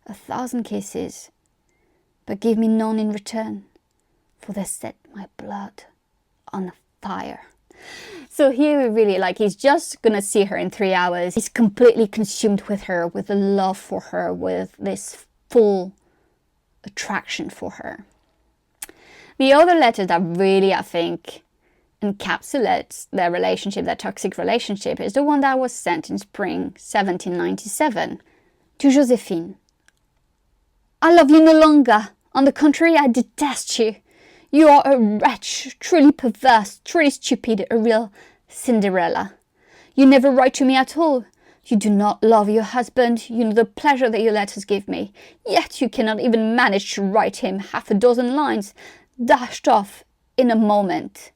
1,000 kisses, but give me none in return, for they set my blood on fire. So here we really he's just gonna see her in 3 hours. He's completely consumed with her, with the love for her, with this full attraction for her. The other letter that really, I think, encapsulates their relationship, their toxic relationship, is the one that was sent in spring 1797 to Josephine. I love you no longer. On the contrary, I detest you. You are a wretch, truly perverse, truly stupid, a real Cinderella. You never write to me at all. You do not love your husband. You know the pleasure that your letters give me. Yet you cannot even manage to write him half a dozen lines, dashed off in a moment.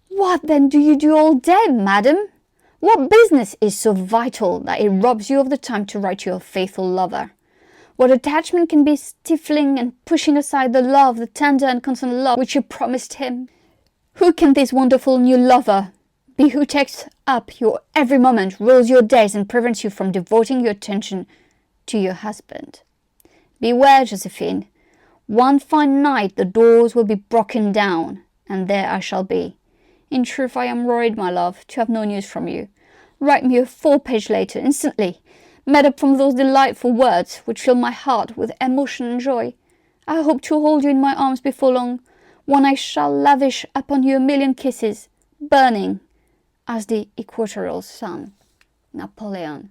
What then do you do all day, madam? What business is so vital that it robs you of the time to write your faithful lover? What attachment can be stifling and pushing aside the love, the tender and constant love which you promised him? Who can this wonderful new lover be who takes up your every moment, rules your days, and prevents you from devoting your attention to your husband? Beware, Josephine. One fine night the doors will be broken down, and there I shall be. In truth, I am worried, my love, to have no news from you. Write me a 4-page letter instantly, made up from those delightful words which fill my heart with emotion and joy. I hope to hold you in my arms before long, when I shall lavish upon you a million kisses, burning as the equatorial sun. Napoleon.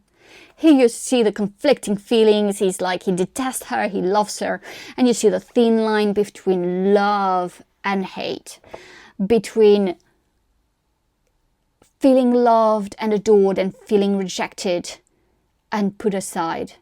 Here you see the conflicting feelings. He's he detests her, he loves her, and you see the thin line between love and hate, between feeling loved and adored and feeling rejected and put aside.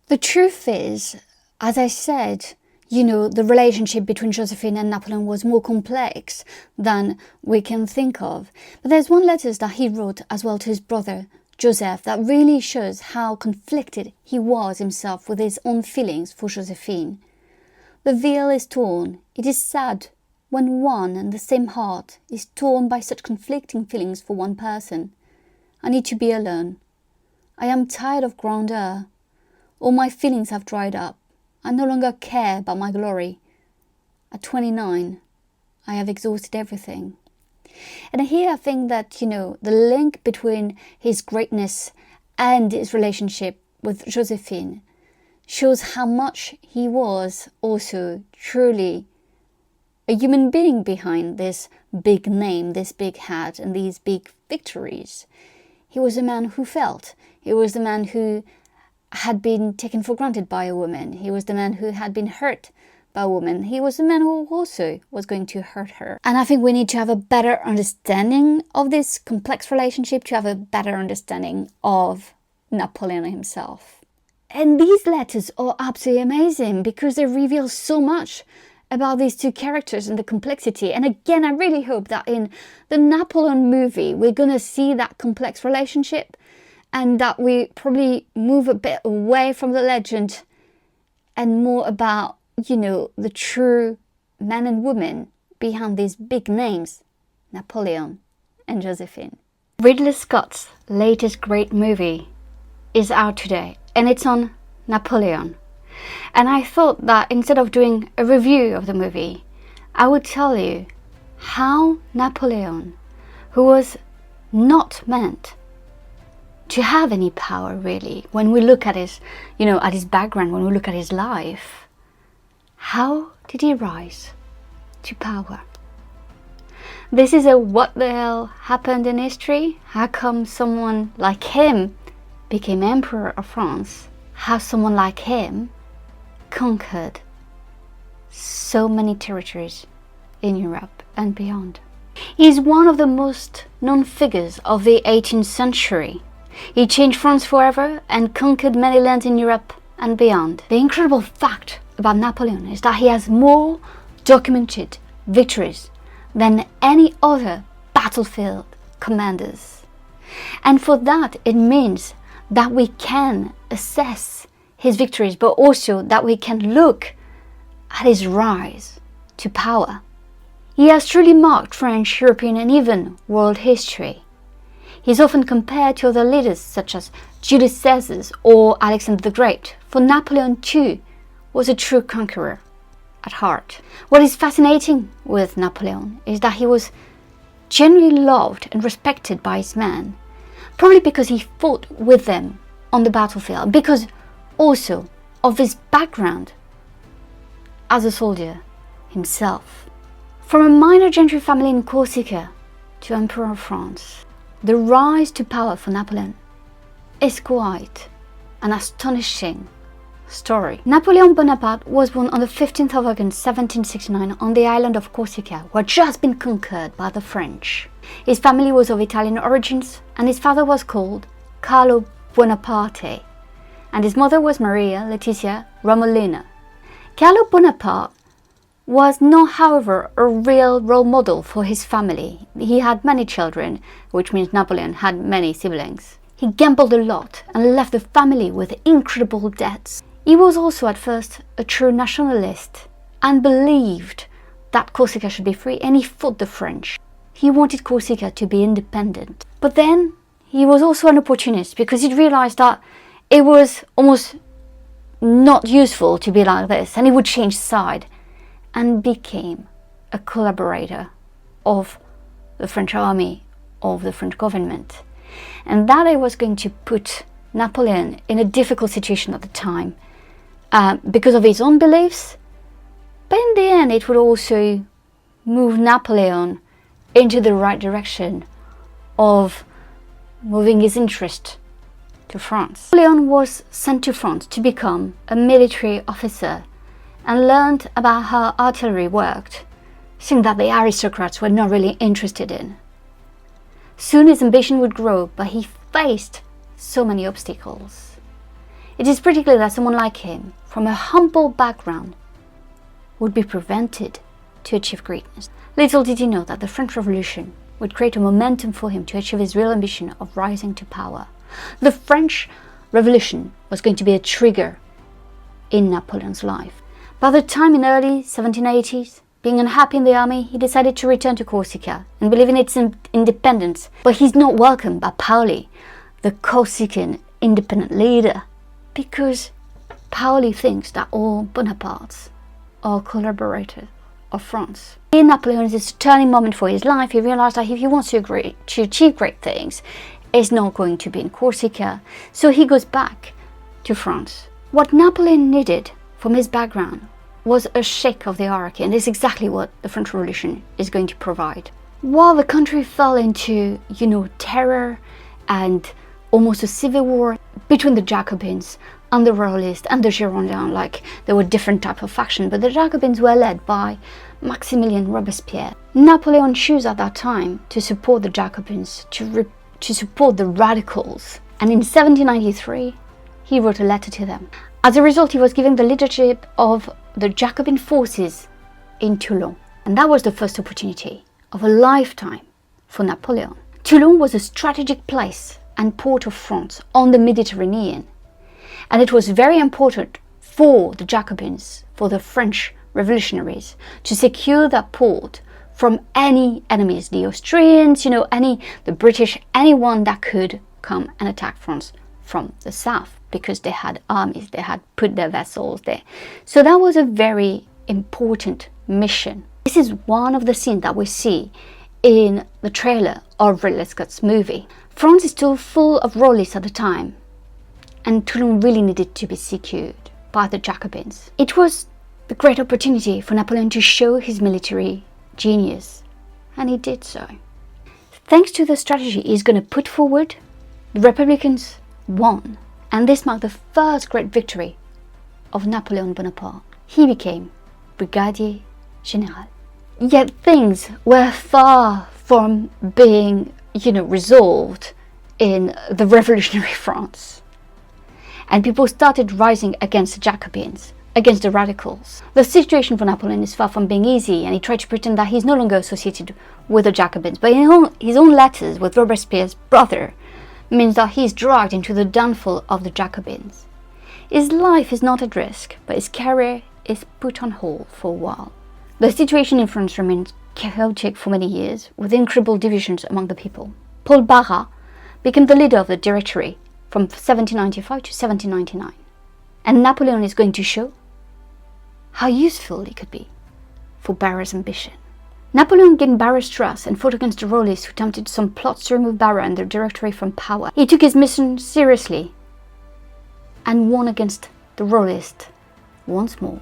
The truth is, as I said, the relationship between Josephine and Napoleon was more complex than we can think of. But there's one letter that he wrote as well to his brother, Joseph, that really shows how conflicted he was himself with his own feelings for Josephine. The veil is torn. It is sad when one and the same heart is torn by such conflicting feelings for one person. I need to be alone. I am tired of grandeur. All my feelings have dried up. I no longer care about my glory. At 29, I have exhausted everything. And here I think that, the link between his greatness and his relationship with Josephine shows how much he was also truly a human being behind this big name, this big hat, and these big victories. He was a man who felt. He was the man who had been taken for granted by a woman. He was the man who had been hurt by a woman. He was the man who also was going to hurt her. And I think we need to have a better understanding of this complex relationship, to have a better understanding of Napoleon himself. And these letters are absolutely amazing because they reveal so much about these two characters and the complexity. And again, I really hope that in the Napoleon movie, we're going to see that complex relationship, and that we probably move a bit away from the legend and more about, the true man and woman behind these big names, Napoleon and Josephine. Ridley Scott's latest great movie is out today, and it's on Napoleon. And I thought that instead of doing a review of the movie, I would tell you how Napoleon, who was not meant to have any power really, when we look at his, at his background, when we look at his life, how did he rise to power? This is a what the hell happened in history. How come someone like him became Emperor of France? How someone like him conquered so many territories in Europe and beyond. He's one of the most known figures of the 18th century. He changed France forever and conquered many lands in Europe and beyond. The incredible fact about Napoleon is that he has more documented victories than any other battlefield commanders. And for that, it means that we can assess his victories, but also that we can look at his rise to power. He has truly marked French, European, and even world history. He is often compared to other leaders such as Julius Caesar or Alexander the Great, for Napoleon too was a true conqueror, at heart. What is fascinating with Napoleon is that he was genuinely loved and respected by his men, probably because he fought with them on the battlefield, because also of his background as a soldier himself. From a minor gentry family in Corsica to Emperor of France, the rise to power for Napoleon is quite an astonishing story. Napoleon Bonaparte was born on the 15th of August 1769 on the island of Corsica, who had just been conquered by the French. His family was of Italian origins, and his father was called Carlo Bonaparte, and his mother was Maria Letizia Romolina. Carlo Bonaparte was not, however, a real role model for his family. He had many children, which means Napoleon had many siblings. He gambled a lot and left the family with incredible debts. He was also at first a true nationalist and believed that Corsica should be free, and he fought the French. He wanted Corsica to be independent. But then he was also an opportunist, because he realized that it was almost not useful to be like this, and he would change side and became a collaborator of the French army, of the French government. And that was going to put Napoleon in a difficult situation at the time because of his own beliefs, but in the end it would also move Napoleon into the right direction of moving his interest to France. Napoleon was sent to France to become a military officer and learned about how artillery worked, something that the aristocrats were not really interested in. Soon his ambition would grow, but he faced so many obstacles. It is pretty clear that someone like him, from a humble background, would be prevented to achieve greatness. Little did he know that the French Revolution would create a momentum for him to achieve his real ambition of rising to power. The French Revolution was going to be a trigger in Napoleon's life. By the time in early 1780s, being unhappy in the army, he decided to return to Corsica and believe in its independence. But he's not welcomed by Paoli, the Corsican independent leader, because Paoli thinks that all Bonapartes are collaborators of France. In Napoleon, this turning moment for his life, he realized that if he wants to achieve great things, it's not going to be in Corsica. So he goes back to France. What Napoleon needed from his background was a shake of the hierarchy, and this is exactly what the French Revolution is going to provide. While the country fell into, terror and almost a civil war between the Jacobins and the Royalists and the Girondins, like there were different types of factions, but the Jacobins were led by Maximilien Robespierre. Napoleon chose at that time to support the Jacobins, to support the radicals, and in 1793 he wrote a letter to them. As a result, he was given the leadership of the Jacobin forces in Toulon, and that was the first opportunity of a lifetime for Napoleon. Toulon was a strategic place and port of France on the Mediterranean, and it was very important for the Jacobins, for the French revolutionaries, to secure that port from any enemies, the Austrians, the British, anyone that could come and attack France from the south, because they had armies, they had put their vessels there. So that was a very important mission. This is one of the scenes that we see in the trailer of Ridley Scott's movie. France is still full of royalists at the time, and Toulon really needed to be secured by the Jacobins. It was the great opportunity for Napoleon to show his military genius, and he did so. Thanks to the strategy he's going to put forward, the Republicans won, and this marked the first great victory of Napoleon Bonaparte. He became Brigadier General. Yet things were far from being, resolved in the revolutionary France. And people started rising against the Jacobins, against the radicals. The situation for Napoleon is far from being easy, and he tried to pretend that he's no longer associated with the Jacobins. But in his own letters with Robespierre's brother means that he's dragged into the downfall of the Jacobins. His life is not at risk, but his career is put on hold for a while. The situation in France remains chaotic for many years, with incredible divisions among the people. Paul Barras became the leader of the Directory from 1795 to 1799. And Napoleon is going to show how useful he could be for Barra's ambition. Napoleon gained Barra's trust and fought against the Royalists who attempted some plots to remove Barra and the Directory from power. He took his mission seriously and won against the Royalists once more.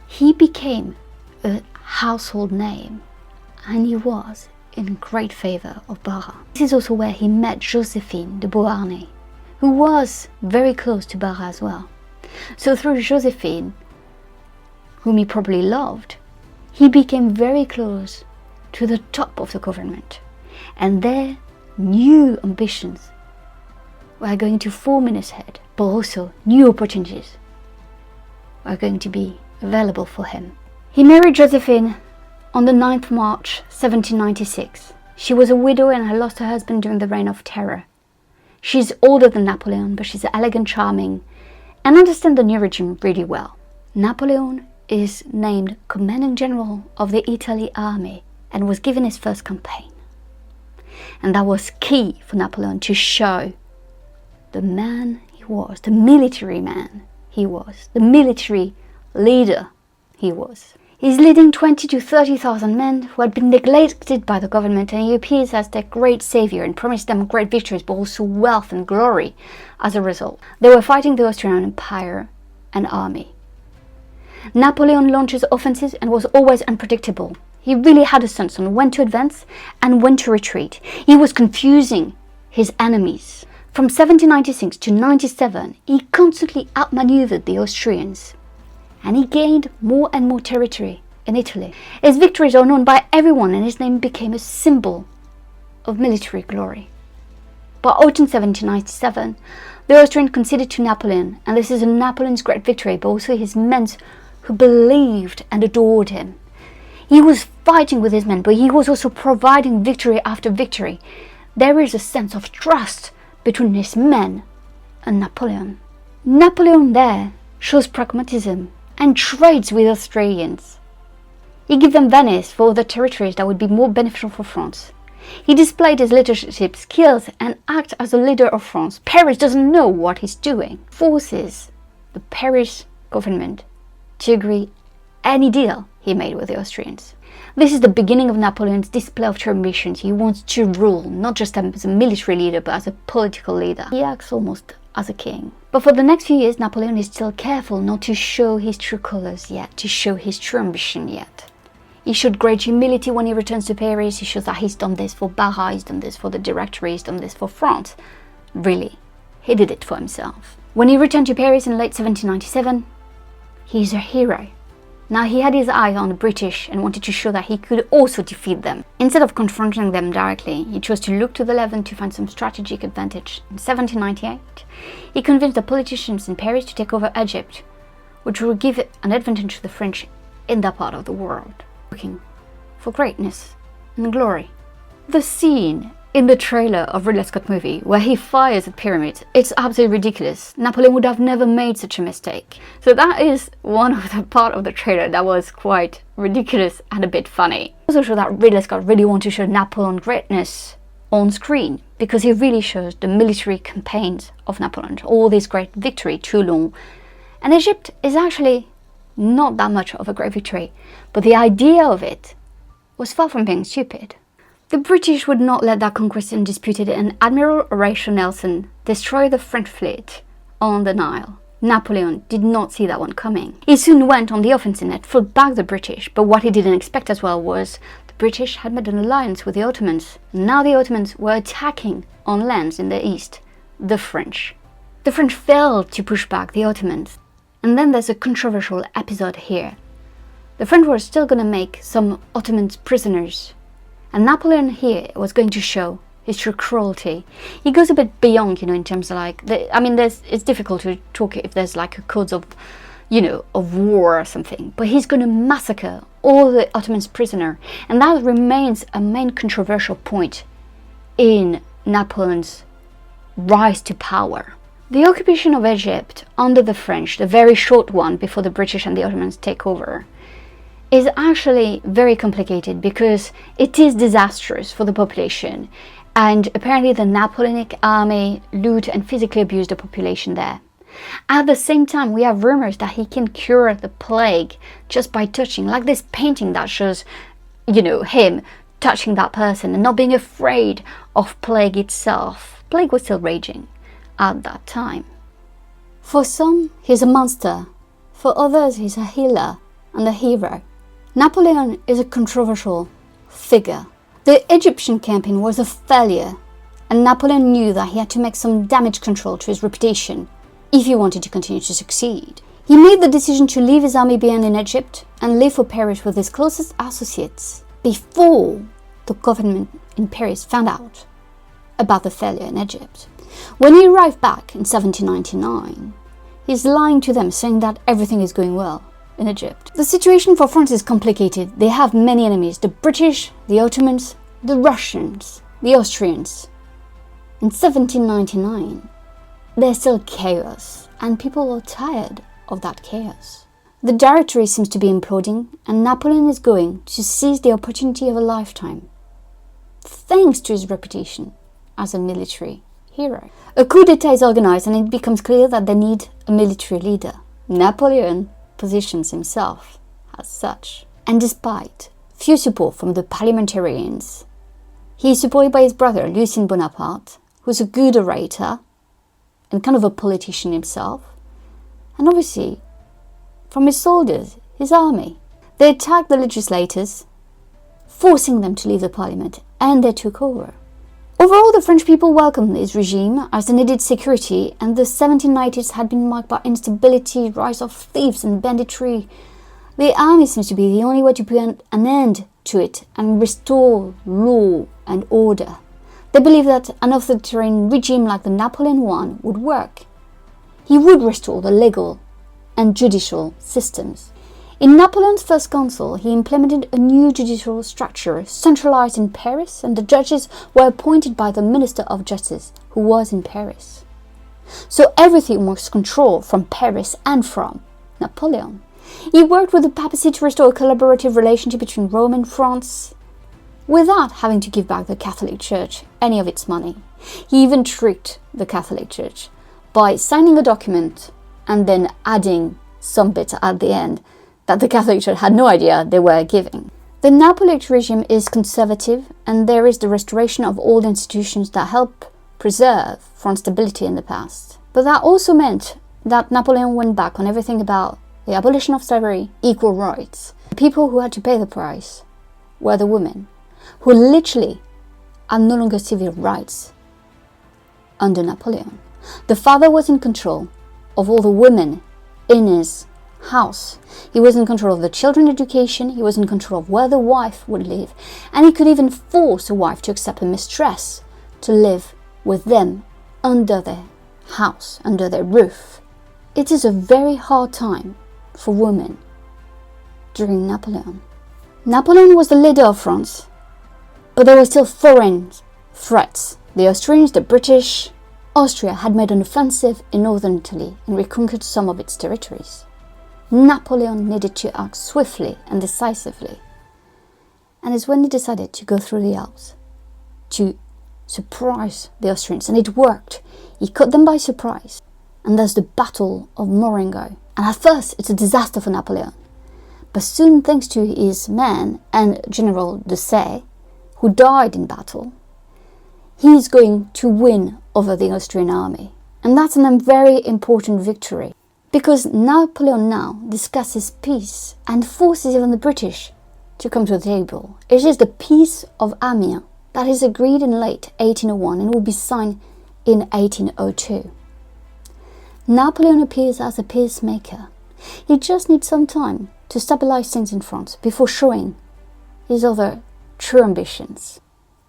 He became a household name and he was in great favour of Barra. This is also where he met Josephine de Beauharnais, who was very close to Barra as well. So through Josephine, whom he probably loved, he became very close to the top of the government, and their new ambitions were going to form in his head, but also new opportunities were going to be available for him. He married Josephine on the 9th March 1796. She was a widow and had lost her husband during the Reign of Terror. She's older than Napoleon, but she's elegant, charming, and understands the new regime really well. Napoleon is named Commanding General of the Italy Army and was given his first campaign. And that was key for Napoleon to show the man he was, the military man he was, the military leader he was. He's leading 20 to 30,000 men who had been neglected by the government, and he appears as their great savior and promised them great victories, but also wealth and glory as a result. They were fighting the Austrian Empire and army. Napoleon launches offensives and was always unpredictable. He really had a sense on when to advance and when to retreat. He was confusing his enemies. From 1796 to 97, he constantly outmaneuvered the Austrians, and he gained more and more territory in Italy. His victories are known by everyone, and his name became a symbol of military glory. By autumn 1797, the Austrians conceded to Napoleon, and this is Napoleon's great victory, but also his men who believed and adored him. He was fighting with his men, but he was also providing victory after victory. There is a sense of trust between his men and Napoleon. Napoleon there shows pragmatism and trades with Austrians. He gave them Venice for the territories that would be more beneficial for France. He displayed his leadership skills and acted as a leader of France. Paris doesn't know what he's doing. Forces the Paris government to agree any deal he made with the Austrians. This is the beginning of Napoleon's display of true ambitions. He wants to rule, not just as a military leader, but as a political leader. He acts almost as a king. But for the next few years, Napoleon is still careful not to show his true colors yet, to show his true ambition yet. He showed great humility when he returns to Paris. He shows that he's done this for Barra, he's done this for the Directory, he's done this for France. Really, he did it for himself. When he returned to Paris in late 1797, he's a hero. Now he had his eye on the British and wanted to show that he could also defeat them. Instead of confronting them directly, he chose to look to the Levant to find some strategic advantage. In 1798, he convinced the politicians in Paris to take over Egypt, which would give an advantage to the French in that part of the world, looking for greatness and glory. The scene in the trailer of Ridley Scott movie where he fires at pyramids, it's absolutely ridiculous. Napoleon would have never made such a mistake. So that is one of the part of the trailer that was quite ridiculous and a bit funny. Also show that Ridley Scott really wanted to show Napoleon's greatness on screen, because he really shows the military campaigns of Napoleon, all these great victory, Toulon. And Egypt is actually not that much of a great victory, but the idea of it was far from being stupid. The British would not let that conquest undisputed, and Admiral Horatio Nelson destroyed the French fleet on the Nile. Napoleon did not see that one coming. He soon went on the offensive and fought back the British, but what he didn't expect as well was the British had made an alliance with the Ottomans. Now the Ottomans were attacking on lands in the east, the French. The French failed to push back the Ottomans. And then there's a controversial episode here. The French were still going to make some Ottomans prisoners, and Napoleon here was going to show his true cruelty. He goes a bit beyond, in terms of it's difficult to talk if there's like a code of, of war or something. But he's going to massacre all the Ottomans prisoner, and that remains a main controversial point in Napoleon's rise to power. The occupation of Egypt under the French, the very short one before the British and the Ottomans take over, is actually very complicated because it is disastrous for the population, and apparently the Napoleonic army loot and physically abused the population there. At the same time, we have rumors that he can cure the plague just by touching, like this painting that shows, him touching that person and not being afraid of plague itself. Plague was still raging at that time. For some, he's a monster. For others, he's a healer and a hero. Napoleon is a controversial figure. The Egyptian campaign was a failure, and Napoleon knew that he had to make some damage control to his reputation if he wanted to continue to succeed. He made the decision to leave his army behind in Egypt and leave for Paris with his closest associates before the government in Paris found out about the failure in Egypt. When he arrived back in 1799, he's lying to them, saying that everything is going well in Egypt. The situation for France is complicated. They have many enemies: the British, the Ottomans, the Russians, the Austrians. In 1799, there's still chaos, and people are tired of that chaos. The Directory seems to be imploding, and Napoleon is going to seize the opportunity of a lifetime, thanks to his reputation as a military hero. A coup d'etat is organized, and it becomes clear that they need a military leader. Napoleon positions himself as such. And despite few support from the parliamentarians, he is supported by his brother Lucien Bonaparte, who's a good orator and kind of a politician himself, and obviously from his soldiers, his army. They attacked the legislators, forcing them to leave the parliament, and they took over. Overall, the French people welcomed his regime as they needed security, and the 1790s had been marked by instability, rise of thieves and banditry. The army seems to be the only way to put an end to it and restore law and order. They believed that an authoritarian regime like the Napoleon one would work. He would restore the legal and judicial systems. In Napoleon's first council, he implemented a new judicial structure centralized in Paris, and the judges were appointed by the Minister of Justice, who was in Paris. So everything was controlled from Paris and from Napoleon. He worked with the papacy to restore a collaborative relationship between Rome and France, without having to give back the Catholic Church any of its money. He even tricked the Catholic Church by signing a document and then adding some bit at the end that the Catholic Church had no idea they were giving. The Napoleonic regime is conservative, and there is the restoration of old institutions that help preserve France's stability in the past. But that also meant that Napoleon went back on everything about the abolition of slavery, equal rights. The people who had to pay the price were the women, who literally had no longer civil rights under Napoleon. The father was in control of all the women in his house. He was in control of the children's education, he was in control of where the wife would live, and he could even force a wife to accept a mistress to live with them under their house, under their roof. It is a very hard time for women during Napoleon. Napoleon was the leader of France, but there were still foreign threats. The Austrians, the British. Austria had made an offensive in northern Italy and reconquered some of its territories. Napoleon needed to act swiftly and decisively, and it's when he decided to go through the Alps to surprise the Austrians, and it worked. He caught them by surprise, and there's the Battle of Marengo. And at first it's a disaster for Napoleon, but soon, thanks to his men and General de Say, who died in battle, he's going to win over the Austrian army. And that's a very important victory, because Napoleon now discusses peace and forces even the British to come to the table. It is the Peace of Amiens that is agreed in late 1801 and will be signed in 1802. Napoleon appears as a peacemaker. He just needs some time to stabilize things in France before showing his other true ambitions.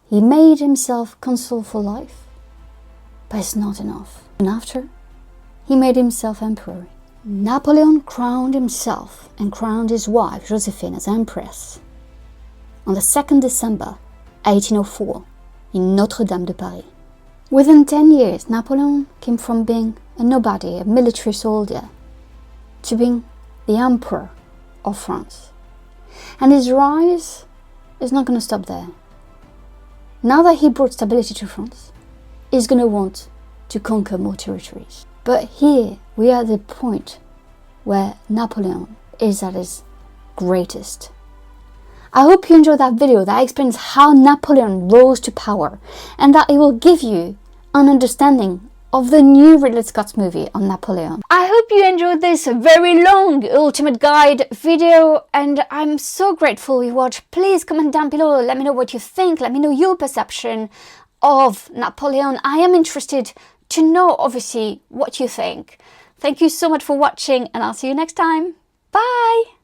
He made himself consul for life, but it's not enough. And after, he made himself emperor. Napoleon crowned himself and crowned his wife Josephine as empress on the 2nd December 1804 in Notre-Dame de Paris. Within 10 years, Napoleon came from being a nobody, a military soldier, to being the emperor of France. And his rise is not going to stop there. Now that he brought stability to France, he's going to want to conquer more territories. But here we are at the point where Napoleon is at his greatest. I hope you enjoyed that video that explains how Napoleon rose to power, and that it will give you an understanding of the new Ridley Scott's movie on Napoleon. I hope you enjoyed this very long ultimate guide video, and I'm so grateful you watched. Please comment down below, let me know what you think, let me know your perception of Napoleon. I am interested to know, obviously, what you think. Thank you so much for watching, and I'll see you next time. Bye!